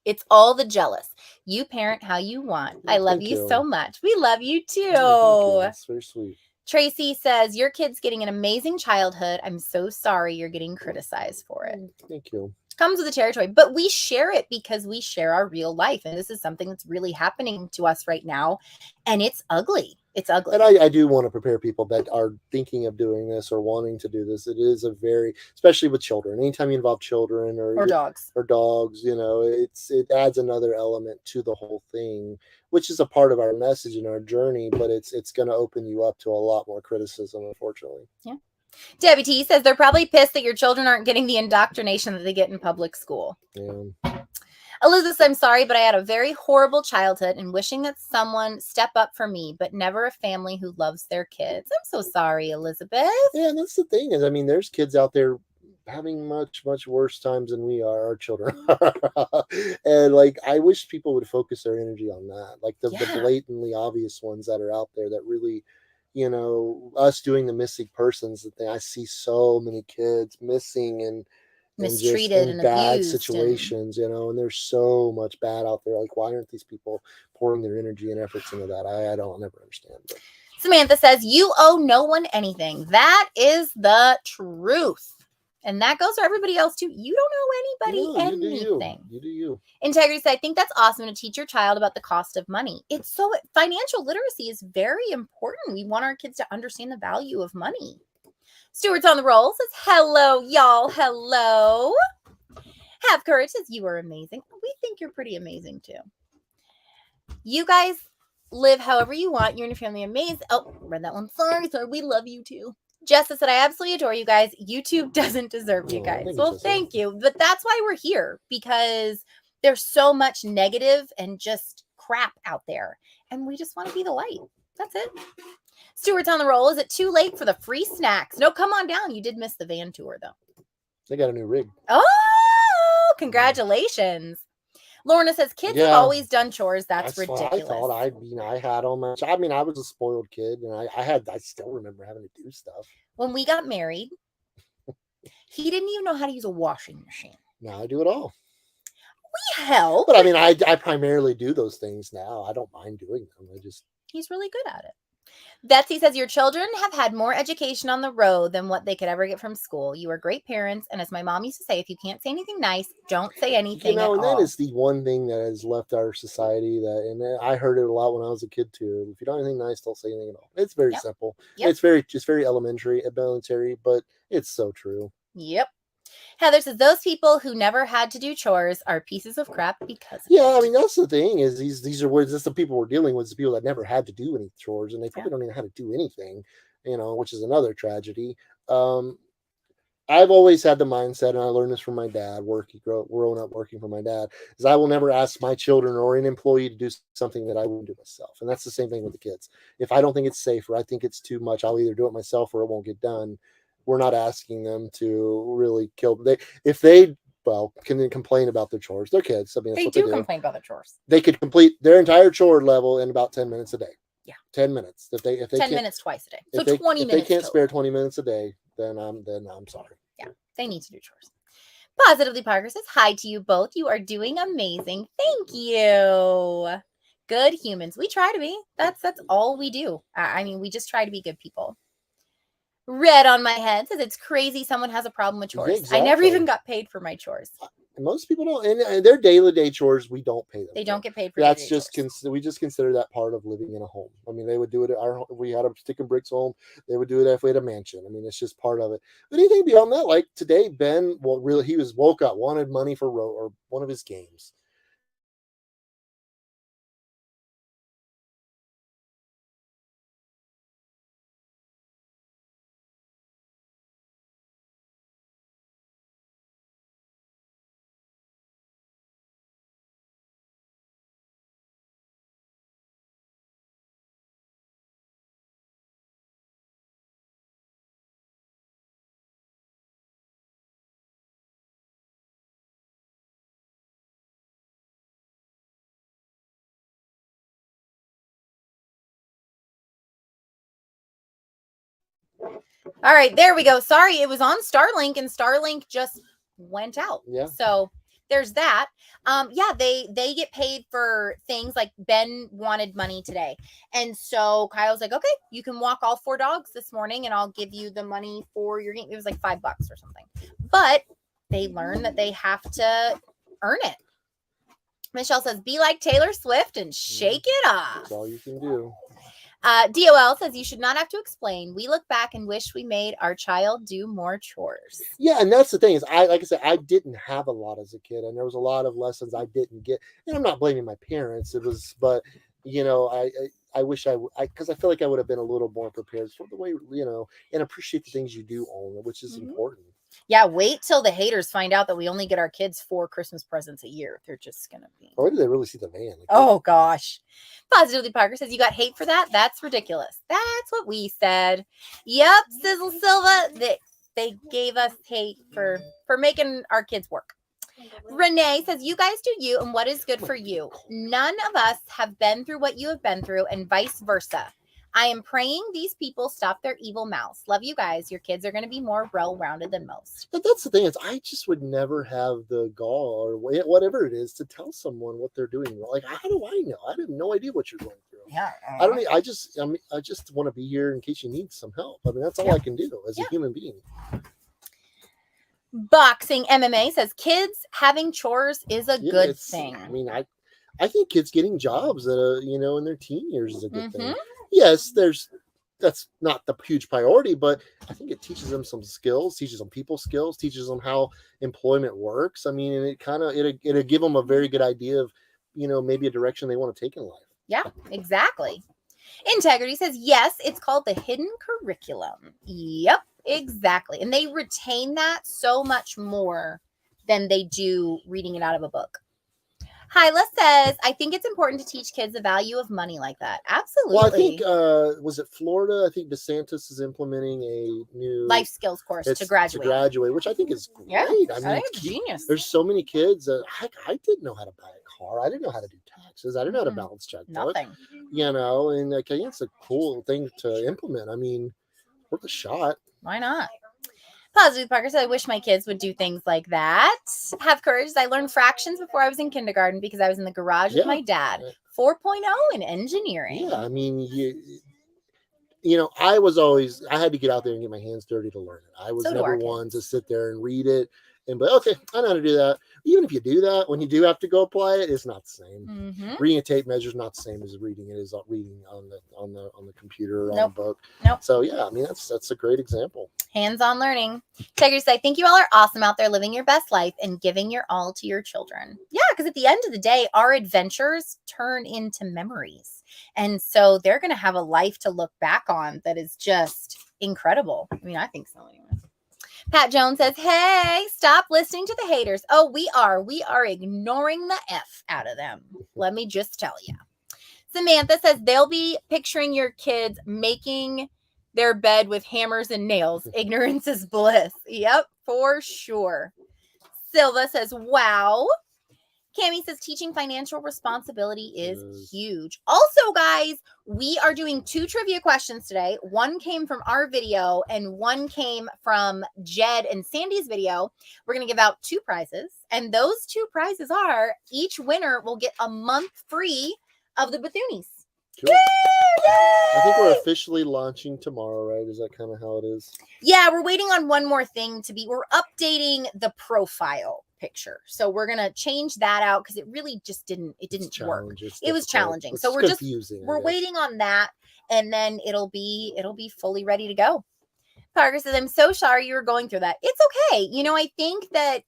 It's all the jealous. You parent how you want. I love you so much. We love you too. Oh, that's very sweet. Tracy says, "Your kid's getting an amazing childhood. I'm so sorry you're getting criticized for it." Thank you. Comes with the territory, but we share it because we share our real life. And this is something that's really happening to us right now. And it's ugly. It's ugly. And I do want to prepare people that are thinking of doing this or wanting to do this. It is especially with children, anytime you involve children or dogs, you know, it adds another element to the whole thing, which is a part of our message and our journey, but it's going to open you up to a lot more criticism, unfortunately. Yeah. Debbie T says they're probably pissed that your children aren't getting the indoctrination that they get in public school. Yeah. Elizabeth, "I'm sorry, but I had a very horrible childhood and wishing that someone step up for me, but never a family who loves their kids." I'm so sorry, Elizabeth. Yeah, and that's the thing is, I mean, there's kids out there having much, much worse times than we are, our children. And like, I wish people would focus their energy on that. Like the blatantly obvious ones that are out there that really, you know, us doing the missing persons thing. I see so many kids missing and mistreated and bad abused situations, you know, and there's so much bad out there. Like, why aren't these people pouring their energy and efforts into that? I don't never understand. But. Samantha says, "You owe no one anything." That is the truth. And that goes for everybody else too. You don't owe anybody anything. You do you. Integrity says, "I think that's awesome to teach your child about the cost of money." It's so financial literacy is very important. We want our kids to understand the value of money. Stewart's on the roll says, "Hello, y'all. Hello." Have Courage says, "You are amazing." We think you're pretty amazing too. You guys live however you want. You and your family are amazing. Oh, read that one. Sorry. We love you too. Jessica said, "I absolutely adore you guys. YouTube doesn't deserve you guys." Well, thank you. But that's why we're here, because there's so much negative and just crap out there. And we just want to be the light. That's it. Stewart's on the roll. "Is it too late for the free snacks?" No, come on down. You did miss the van tour, though. They got a new rig. Oh, congratulations. Lorna says, "Kids have always done chores." That's ridiculous. What I thought. I had all my. I mean, I was a spoiled kid, and I still remember having to do stuff. When we got married, he didn't even know how to use a washing machine. Now I do it all. We help. But I mean, I primarily do those things now. I don't mind doing them. He's really good at it. Betsy says, "Your children have had more education on the road than what they could ever get from school. You are great parents. And as my mom used to say, if you can't say anything nice, don't say anything at all." And that is the one thing that has left our society and I heard it a lot when I was a kid too. If you don't have anything nice, don't say anything at all. It's very simple. Yep. It's very elementary, but it's so true. Yep. Heather says those people who never had to do chores are pieces of crap because of Yeah, it. I mean that's the thing is these are words. That's the people we're dealing with. The people that never had to do any chores, and they probably don't even know how to do anything. Which is another tragedy. Um, I've always had the mindset, and I learned this from my dad, growing up working for my dad, is I will never ask my children or an employee to do something that I wouldn't do myself. And that's the same thing with the kids. If I don't think it's safe or I think it's too much, I'll either do it myself or it won't get done. We're not asking them to really kill. If they can complain about their chores. They're kids. I mean, that's They what they do do. complain about the chores. They could complete their entire chore level in about 10 minutes a day. Yeah. 10 minutes. If they 10 minutes twice a day. So if 20 if minutes. they can't total. spare 20 minutes a day, then I'm sorry. Yeah, they need to do chores. Positively Parker says, hi to you both. You are doing amazing. Thank you. Good humans. We try to be. That's all we do. I mean, we just try to be good people. Red on my head says it's crazy someone has a problem with chores. Exactly. I never even got paid for my chores. Most people don't, and their daily chores we don't pay them. They don't get paid for. That's just we just consider that part of living in a home. I mean, they would do it at our. If we had a stick and bricks home, they would do it if we had a mansion. I mean, it's just part of it. But anything beyond that, like today, Ben, he woke up, wanted money for or one of his games. All right, there we go. Sorry, it was on Starlink and Starlink just went out. Yeah. So there's that. Yeah, they get paid for things like Ben wanted money today. And so Kyle's like, okay, you can walk all 4 dogs this morning and I'll give you the money for your game. It was like $5 or something. But they learn that they have to earn it. Michelle says, be like Taylor Swift and shake it off. That's all you can do. DOL says you should not have to explain. We look back and wish we made our child do more chores. Yeah, and that's the thing is, like I said, I didn't have a lot as a kid, and there was a lot of lessons I didn't get. And I'm not blaming my parents. It was, but I wish because I feel like I would have been a little more prepared for the way and appreciate the things you do own, which is important. Yeah, wait till the haters find out that we only get our kids 4 Christmas presents a year. They're just gonna be. Or did they really see the van? Oh gosh. Positively Parker says you got hate for that. That's ridiculous. That's what we said. Yep, Sizzle Silva. They gave us hate for making our kids work. Renee says you guys do you and what is good for you. None of us have been through what you have been through, and vice versa. I am praying these people stop their evil mouths. Love you guys. Your kids are going to be more well-rounded than most. But that's the thing is, I just would never have the gall or whatever it is to tell someone what they're doing wrong. Like, how do I know? I have no idea what you're going through. Yeah, I just want to be here in case you need some help. I mean, that's all I can do as a human being. Boxing MMA says kids having chores is a good thing. I mean, I think kids getting jobs in their teen years is a good thing. Yes, that's not the huge priority, but I think it teaches them some skills, teaches them people skills, teaches them how employment works. I mean, and it'll give them a very good idea of, maybe a direction they want to take in life. Yeah, exactly. Integrity says, yes, it's called the hidden curriculum. Yep, exactly. And they retain that so much more than they do reading it out of a book. Hyla says, I think it's important to teach kids the value of money like that. Absolutely. Well, I think, was it Florida? I think DeSantis is implementing a new life skills course to graduate. Which I think is great. Yeah, I mean, it's genius. There's so many kids that I didn't know how to buy a car. I didn't know how to do taxes. I didn't know how to balance checkbook. Nothing. And I think it's a cool thing to implement. I mean, worth a shot. Why not? Positive Parker said, I wish my kids would do things like that. Have courage. I learned fractions before I was in kindergarten because I was in the garage with my dad. 4.0 in engineering. Yeah, I mean, I had to get out there and get my hands dirty to learn it. I was never one to sit there and read it But okay, I know how to do that. Even if you do that, when you do have to go apply it, it's not the same. Mm-hmm. Reading a tape measure is not the same as reading it is reading on the computer or on a Nope. book. Nope. So yeah, I mean that's a great example. Hands-on learning. Tiger says, I think you all are awesome out there living your best life and giving your all to your children. Yeah, because at the end of the day, our adventures turn into memories. And so they're going to have a life to look back on that is just incredible. I mean, I think so anyway. Pat Jones says, hey, stop listening to the haters. Oh, we are ignoring the F out of them. Let me just tell you. Samantha says they'll be picturing your kids making their bed with hammers and nails. Ignorance is bliss. Yep, for sure. Silva says, wow. Cami says teaching financial responsibility is huge. Also, guys, we are doing 2 trivia questions today. One came from our video and one came from Jed and Sandy's video. We're going to give out 2 prizes. And those 2 prizes are each winner will get a month free of the Bethoonies. Cool. I think we're officially launching tomorrow, right? Is that kind of how it is? Yeah, we're waiting on one more thing we're updating the profile picture. So we're going to change that out because it really just didn't work. It was challenging. So we're waiting on that and then it'll be fully ready to go. Parker says, I'm so sorry you were going through that. It's okay. You know, I think that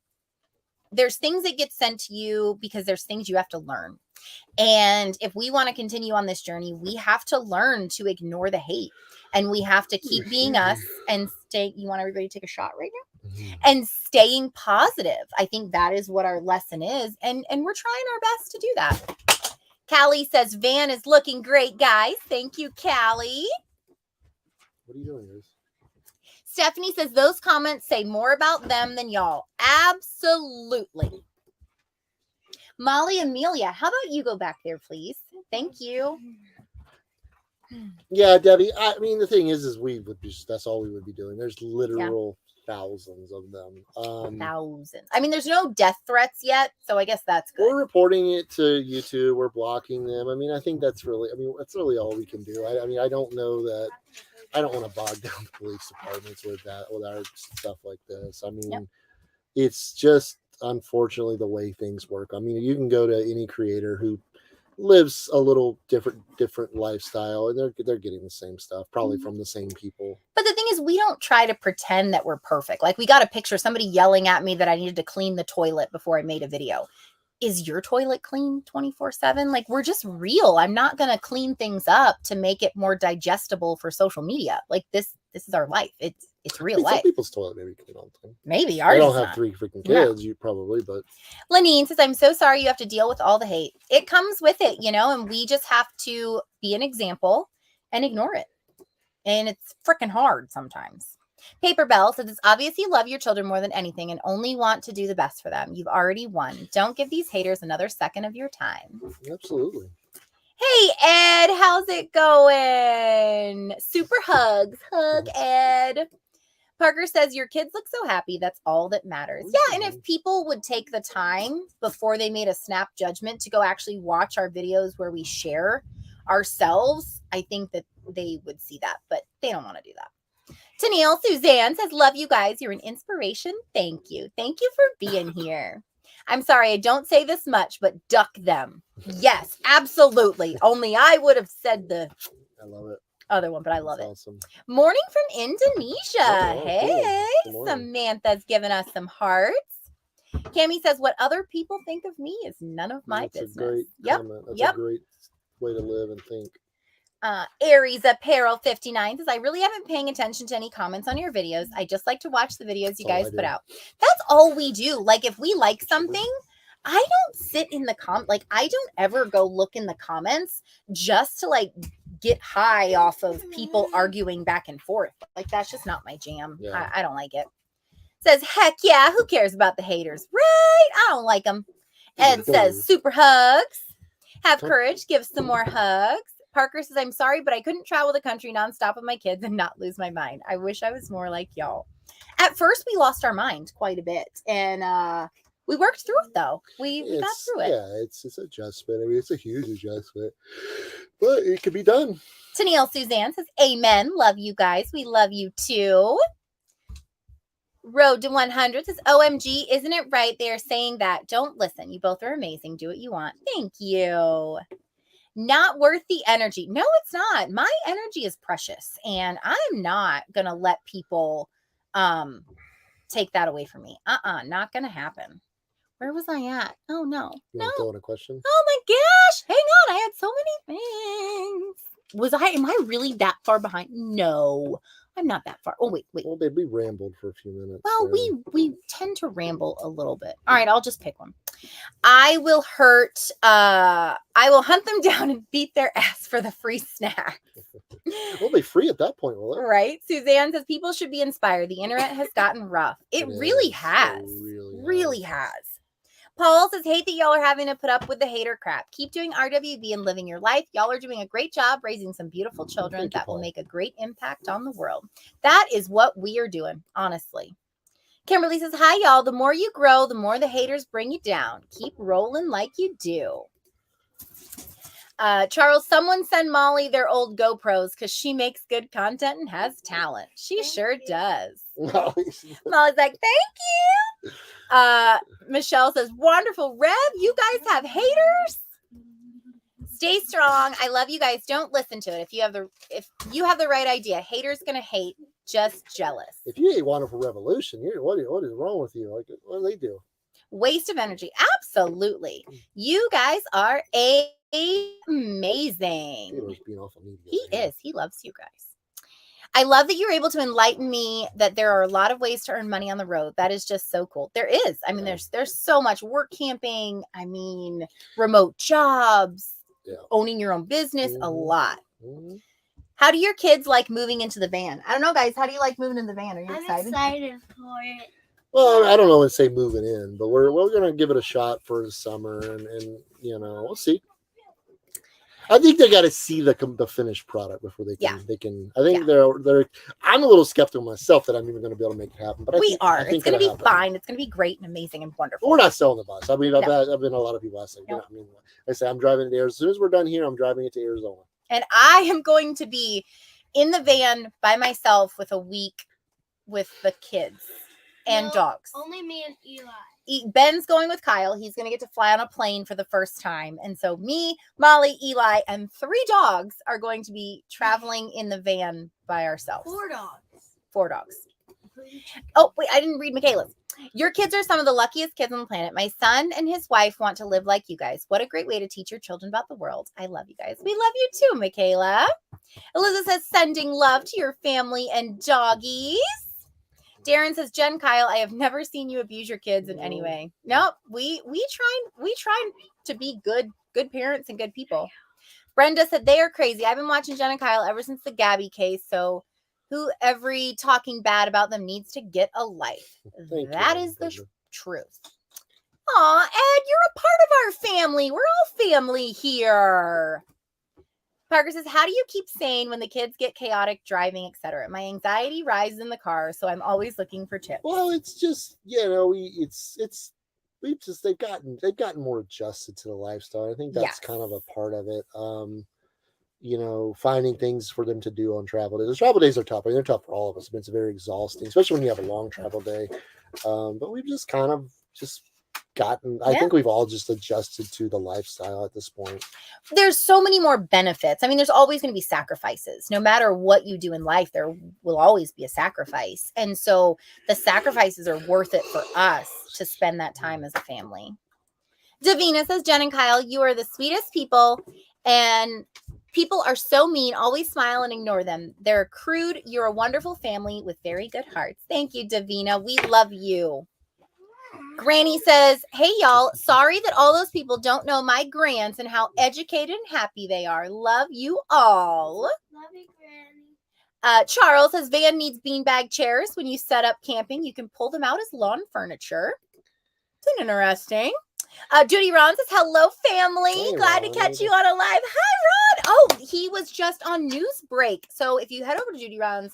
there's things that get sent to you because there's things you have to learn. And if we want to continue on this journey, we have to learn to ignore the hate and we have to keep being us and stay. You want everybody to take a shot right now? Mm-hmm. And staying positive. I think that is what our lesson is. And we're trying our best to do that. Callie says, Van is looking great, guys. Thank you, Callie. What are you doing, guys? Stephanie says, those comments say more about them than y'all. Absolutely. Molly Amelia, how about you go back there, please? Thank you. Yeah, Debbie. I mean, the thing is that's all we would be doing. There's literal thousands of them. Thousands. I mean, there's no death threats yet, so I guess that's good. We're reporting it to YouTube. We're blocking them. I mean, I think that's really all we can do. I mean, I don't know that. I don't want to bog down the police departments with our stuff like this. I mean, It's just unfortunately the way things work. I mean, you can go to any creator who lives a little different lifestyle and they're getting the same stuff probably from the same people. But the thing is, we don't try to pretend that we're perfect. Like, we got a picture, somebody yelling at me that I needed to clean the toilet before I made a video. Is your toilet clean 24/7? Like, we're just real. I'm not going to clean things up to make it more digestible for social media. Like, this is our life. It's real life. Some people's toilet maybe clean all the time. Maybe ours. I don't have 3 freaking kids. You probably, but Lenine says, I'm so sorry you have to deal with all the hate. It comes with it, and we just have to be an example and ignore it. And it's freaking hard sometimes. Paper Bell says, it's obvious you love your children more than anything and only want to do the best for them. You've already won. Don't give these haters another second of your time. Absolutely. Hey, Ed, how's it going? Super hugs. Hug, Ed. Parker says, your kids look so happy. That's all that matters. Yeah, and if people would take the time before they made a snap judgment to go actually watch our videos where we share ourselves, I think that they would see that, but they don't want to do that. Tennille Suzanne says, love you guys. You're an inspiration. Thank you. Thank you for being here. I'm sorry, I don't say this much, but duck them. Yes, absolutely. Only I would have said I love it. Other one, but I love That's awesome. it. Morning from Indonesia. Hey, cool. Samantha's giving us some hearts. Cami says, what other people think of me is none of my business. A great comment. That's a great way to live and think. Aries Apparel 59 says, I really haven't been paying attention to any comments on your videos. I just like to watch the videos you guys put out. That's all we do. Like, if we like something, I don't sit in the I don't ever go look in the comments just to get high off of people arguing back and forth. Like, that's just not my jam. Yeah. I don't like it. Says, heck yeah, who cares about the haters? Right? I don't like them. Ed says, super hugs. Have courage. Give some more hugs. Parker says, I'm sorry, but I couldn't travel the country nonstop with my kids and not lose my mind. I wish I was more like y'all. At first, we lost our mind quite a bit. And we worked through it, though. We got through it. Yeah, it's adjustment. I mean, it's a huge adjustment. But it can be done. Tennille Suzanne says, amen. Love you guys. We love you, too. Road to 100 says, OMG, isn't it right? They're saying that. Don't listen. You both are amazing. Do what you want. Thank you. Not worth the energy. No, it's not. My energy is precious, and I'm not going to let people take that away from me. Not going to happen. Where was I at? Oh, no. You want to throw in a question? Oh, my gosh. Hang on. I had so many things. Am I really that far behind? No, I'm not that far. Oh, wait. Well, babe, we rambled for a few minutes. Well, we tend to ramble a little bit. All right, I'll just pick one. I will hunt them down and beat their ass for the free snack. We'll be free at that point, will it? Right? Suzanne says people should be inspired. The internet has gotten rough. It really has. Really has. Paul says, hate that y'all are having to put up with the hater crap. Keep doing RWB and living your life. Y'all are doing a great job raising some beautiful children that will make a great impact on the world. That is what we are doing, honestly. Kimberly says, hi, y'all. The more you grow, the more the haters bring you down. Keep rolling like you do. Charles, someone send Molly their old GoPros because she makes good content and has talent. She sure does. Molly's like, thank you. Michelle says, wonderful. Rev, you guys have haters? Stay strong. I love you guys. Don't listen to it. If you have the right idea, haters gonna hate. Just jealous. If you hate Wonderful Revolution, what is wrong with you? Like, what do they do? Waste of energy. Absolutely. You guys are amazing. Theodore's being awful needy. He is. He loves you guys. I love that you're able to enlighten me that there are a lot of ways to earn money on the road. That is just so cool. There is. I mean, there's so much work camping. I mean, remote jobs, owning your own business, a lot. How do your kids like moving into the van? I don't know, guys. How do you like moving in the van? Are you excited? I'm excited for it. Well, I don't know and say moving in, but we're gonna give it a shot for the summer, and we'll see. I think they got to see the finished product before they can. I think they're. I'm a little skeptical myself that I'm even going to be able to make it happen. But we are. It's going to be fine. It's going to be great and amazing and wonderful. But we're not selling the bus. I mean, I've been a lot of people. I say, I say I'm driving it to Arizona. As soon as we're done here, I'm driving it to Arizona. And I am going to be in the van by myself with a week with the kids and dogs. Only me and Eli. Ben's going with Kyle. He's going to get to fly on a plane for the first time. And so me, Molly, Eli, and 3 dogs are going to be traveling in the van by ourselves. 4 dogs. 4 dogs. Oh, wait, I didn't read Michaela's. Your kids are some of the luckiest kids on the planet. My son and his wife want to live like you guys. What a great way to teach your children about the world. I love you guys. We love you too, Michaela. Elizabeth says, sending love to your family and doggies. Darren says, Jen, Kyle, I have never seen you abuse your kids in any way. Nope. We try to be good parents and good people. Brenda said, they are crazy. I've been watching Jen and Kyle ever since the Gabby case. So every talking bad about them needs to get a life. That is the truth. Aw, Ed, you're a part of our family. We're all family here. Parker says, how do you keep sane when the kids get chaotic driving, etc.? My anxiety rises in the car, so I'm always looking for tips. Well, it's just, they've gotten more adjusted to the lifestyle. I think that's kind of a part of it. Finding things for them to do on travel days. The travel days are tough. I mean, they're tough for all of us. It's very exhausting, especially when you have a long travel day. But we've just kind of gotten, I think we've all just adjusted to the lifestyle at this point. There's so many more benefits. I mean, there's always going to be sacrifices. No matter what you do in life, there will always be a sacrifice. And so the sacrifices are worth it for us to spend that time as a family. Davina says, Jen and Kyle, you are the sweetest people, and people are so mean. Always smile and ignore them. They're crude. You're a wonderful family with very good hearts. Thank you, Davina. We love you. Granny says, hey, y'all. Sorry that all those people don't know my grands and how educated and happy they are. Love you all. Love you, Granny. Charles says, van needs beanbag chairs. When you set up camping, you can pull them out as lawn furniture. It's interesting. Judy Ron says, hello, family. Hey, glad Ron. to catch you on a live. Hi, Ron. Oh, he was just on Newsbreak. So if you head over to Judy Ron's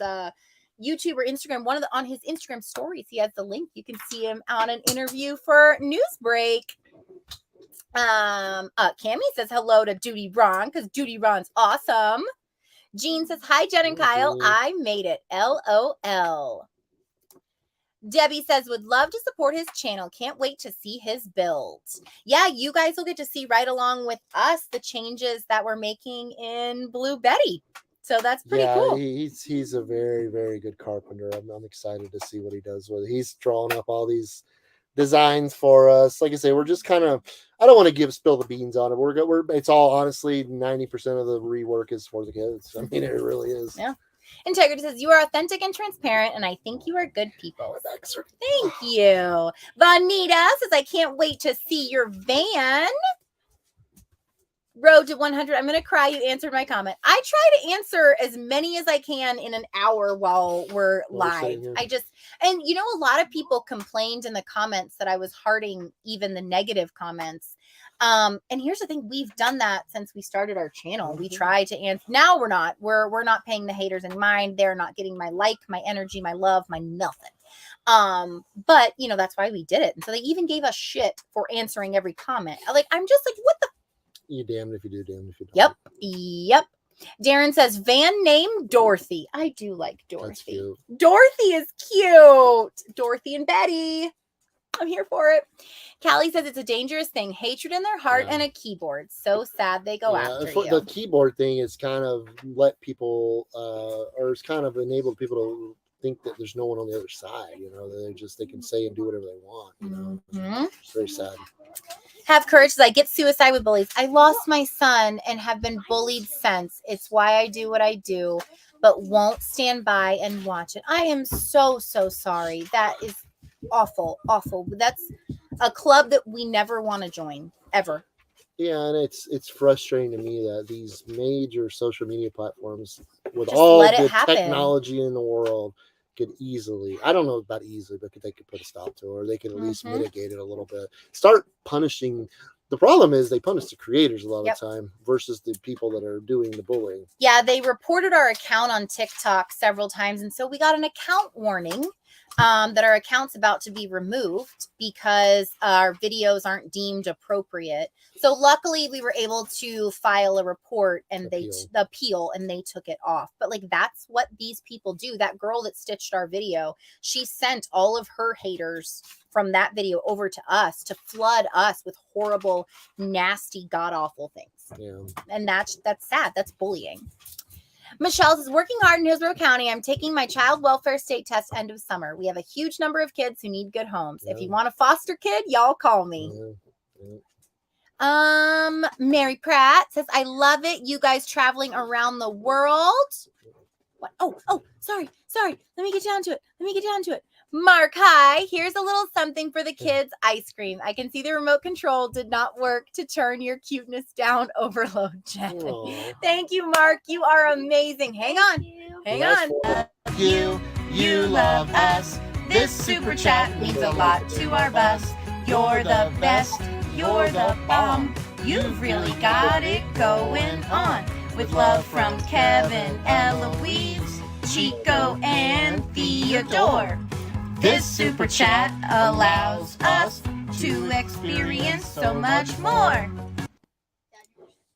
YouTube or Instagram, on his Instagram stories, he has the link. You can see him on an interview for Newsbreak. Cammie says hello to Judy Ron because Judy Ron's awesome. Jean says, hi, Jen and Kyle. I made it. LOL. Debbie says, would love to support his channel. Can't wait to see his build. Yeah, you guys will get to see right along with us the changes that we're making in Blue Betty. So that's pretty cool. He's a very, very good carpenter. I'm excited to see what he does with it. He's drawing up all these designs for us. Like I say, we're just kind of, I don't want to spill the beans on it. It's all honestly 90% of the rework is for the kids. I mean, it really is. Yeah. Integrity says, you are authentic and transparent, and I think you are good people. Thank you. Vanita says, I can't wait to see your van. Road to 100. I'm going to cry. You answered my comment. I try to answer as many as I can in an hour while we're live. And you know, a lot of people complained in the comments that I was hearting even the negative comments. And here's the thing. We've done that since we started our channel. We try to answer. Now we're not. We're not paying the haters in mind. They're not getting my like, my energy, my love, my nothing. But you know, that's why we did it. And so they even gave us shit for answering every comment. I'm just like, what the? You damned if you do, damned if you don't. Yep. Darren says, van name Dorothy. I do like Dorothy. That's cute. Dorothy is cute. Dorothy and Betty. I'm here for it. Callie says it's a dangerous thing. Hatred in their heart and a keyboard. So sad they go after you. The keyboard thing is kind of let people, or it's kind of enabled people to think that there's no one on the other side. You know, they can say and do whatever they want. You know, It's very sad. Have courage as I get suicide with bullies. I lost my son and have been bullied since. It's why I do what I do, but won't stand by and watch it. I am so sorry. That is awful. That's a club that we never want to join, ever. Yeah, and it's frustrating to me that these major social media platforms, with Just all let it the happen. technology in the world, could easily, I don't know about easily, but they could put a stop to it, or they could at least mitigate it a little bit. Start punishing. The problem is they punish the creators a lot of the time versus the people that are doing the bullying. Yeah, they reported our account on TikTok several times, and so we got an account warning that our account's about to be removed because our videos aren't deemed appropriate. So luckily we were able to file a report and they took it off. But that's what these people do. That girl that stitched our video, she sent all of her haters from that video over to us to flood us with horrible, nasty, god-awful things. Yeah. And that's sad. That's bullying. Michelle says, working hard in Hillsborough County. I'm taking my child welfare state test end of summer. We have a huge number of kids who need good homes. If you want a foster kid, y'all call me. Mary Pratt says, I love it. You guys traveling around the world. What? Oh, sorry. Let me get down to it. Mark, hi. Here's a little something for the kids. Ice cream. I can see the remote control did not work to turn your cuteness down. Overload, Jen. Aww. Thank you, Mark. You are amazing. Hang on. You love us. This super chat means a lot to our bus. You're the best. You're the bomb. You've really got it going on. With love from Kevin, Eloise, Chico, and Theodore. This super chat allows us to experience so much more.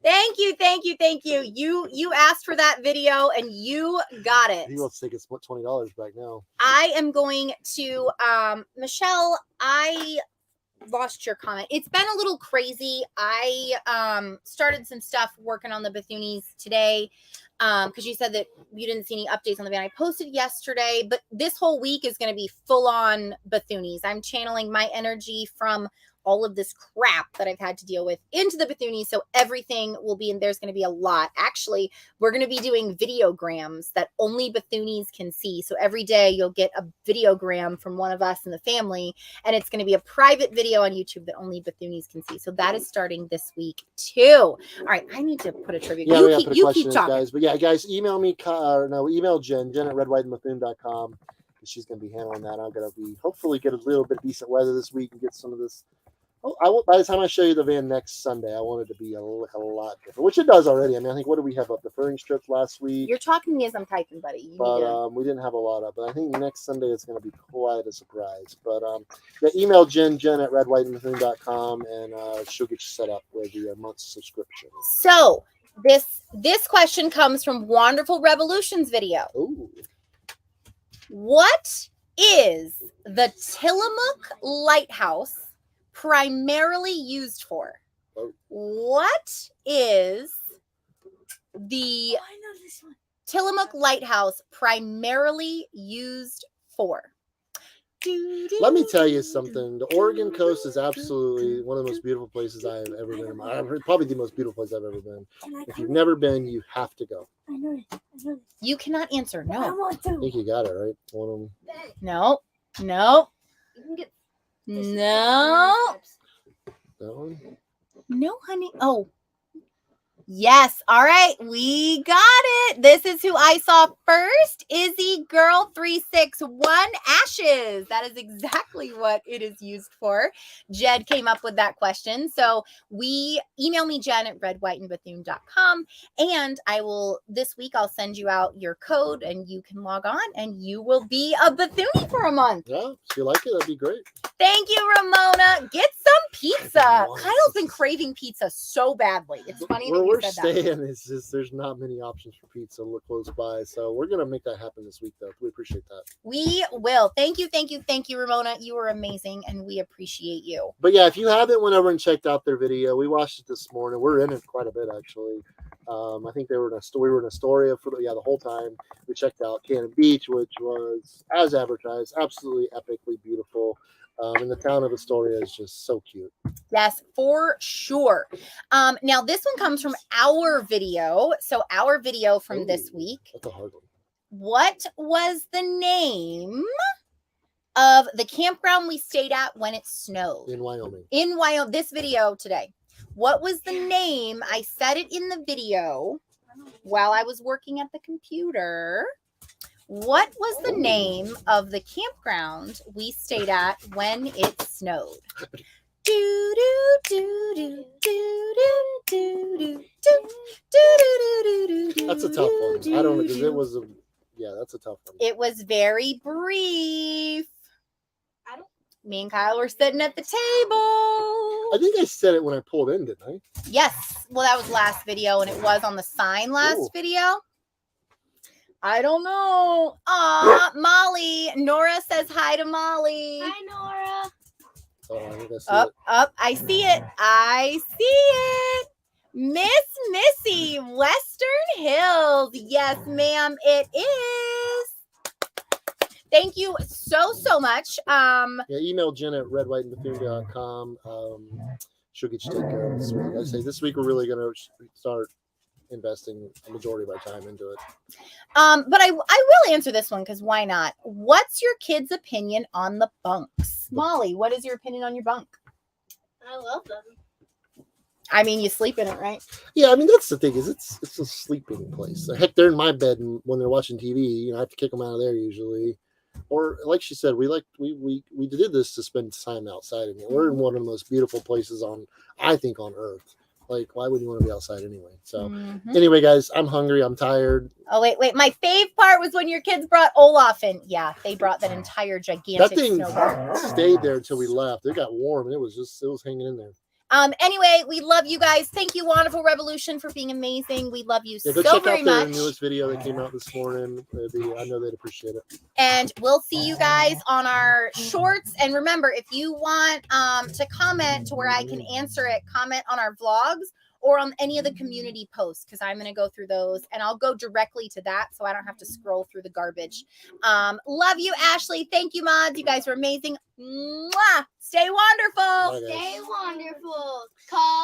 Thank you. You asked for that video and you got it. He wants to take his $20 back now. I am going to, Michelle, I lost your comment. It's been a little crazy. I started some stuff working on the Bethunes today. Because you said that you didn't see any updates on the van. I posted yesterday, but this whole week is going to be full on Bethunes. I'm channeling my energy from all of this crap that I've had to deal with into the Bethunes. So everything will be in. There's going to be a lot. Actually, we're going to be doing videograms that only Bethunes can see. So every day you'll get a videogram from one of us in the family, and it's going to be a private video on YouTube that only Bethunes can see. So that is starting this week too. All right, I need to put a trivia. Yeah, you keep talking, guys. But yeah, guys, email me. Email Jenn at redwhiteandbethune.com. She's going to be handling that. I'm going to be hopefully get a little bit of decent weather this week and get some of this. By the time I show you the van next Sunday, I want it to be a lot different, which it does already. I mean, I think, what did we have up? The furring strips last week. You're talking to me as I'm typing, buddy. We didn't have a lot up. But I think next Sunday it's going to be quite a surprise. But email Jenn at redwhiteandbethune.com, and she'll get you set up with the month's subscription. So this question comes from Wonderful Revolutions video. Ooh. What is the Tillamook Lighthouse primarily used for? Oh. What is the I know this one. Tillamook Lighthouse primarily used for? Let me tell you something. The Oregon coast is absolutely one of the most beautiful places I have ever been. Probably the most beautiful place I've ever been. If you've never been, you have to go. I know it. You cannot answer. I No. want I to. think you got it right. One of them. No. No. You can get No. That one. No, honey. Oh. Yes. All right. We got it. This is who I saw first. Izzy Girl 361 Ashes. That is exactly what it is used for. Jed came up with that question. So email me, Jenn at redwhiteandbethune.com. And this week, I'll send you out your code and you can log on and you will be a Bethune for a month. Yeah, if you like it, that'd be great. Thank you, Ramona. Get some pizza. Wow. Kyle's been craving pizza so badly. It's funny Where that we're you said that. staying is just there's not many options for pizza close by, so we're gonna make that happen this week, though. We appreciate that. We will. Thank you, Ramona. You were amazing, and we appreciate you. But yeah, if you haven't went over and checked out their video, we watched it this morning. We're in it quite a bit, actually. I think we were in Astoria for the whole time. We checked out Cannon Beach, which was as advertised, absolutely epically beautiful. And the town of Astoria is just so cute. Yes, for sure. Now this one comes from our video. So our video from this week. That's a hard one. What was the name of the campground we stayed at when it snowed? In Wyoming. In Wyoming. This video today. What was the name? I said it in the video while I was working at the computer. What was the name of the campground we stayed at when it snowed? Do do do do do do do do. That's a tough one. I don't know because it was that's a tough one. It was very brief. Me and Kyle were sitting at the table. I think I said it when I pulled in, didn't I? Yes. Well, that was last video, and it was on the sign last video. I don't know. Aw, Molly. Nora says hi to Molly. Hi, Nora. Oh, I think I see Up, it. up. I see it. I see it. Miss Missy, Western Hills. Yes, ma'am, it is. Thank you so much. Yeah, email Jenn at redwhiteandbethune.com. She'll get you taken care of this week. I say this week we're really going to start investing a majority of our time into it. But I will answer this one because why not? What's your kid's opinion on the bunks? Molly, what is your opinion on your bunk? I love them. I mean, you sleep in it, right? Yeah, I mean that's the thing is it's a sleeping place. Heck, they're in my bed when they're watching TV. I have to kick them out of there usually. Or like she said, we did this to spend time outside. And we're in one of the most beautiful places on Earth. Like, why would you want to be outside anyway? So anyway, guys, I'm hungry. I'm tired. Oh, wait. My fave part was when your kids brought Olaf in. Yeah, they brought that entire gigantic That thing snowball. stayed there until we left. It got warm and it was hanging in there. Anyway, we love you guys. Thank you, Wonderful Revolution, for being amazing. We love you Yeah, go so check very out their much. newest video that came out this morning. I know they'd appreciate it. And we'll see you guys on our shorts. And remember, if you want to comment to where I can answer it, comment on our vlogs or on any of the community posts, because I'm going to go through those and I'll go directly to that so I don't have to scroll through the garbage. Love you, Ashley. Thank you, mods. You guys are amazing. Mwah! Stay wonderful. Bye, guys. Stay wonderful. Call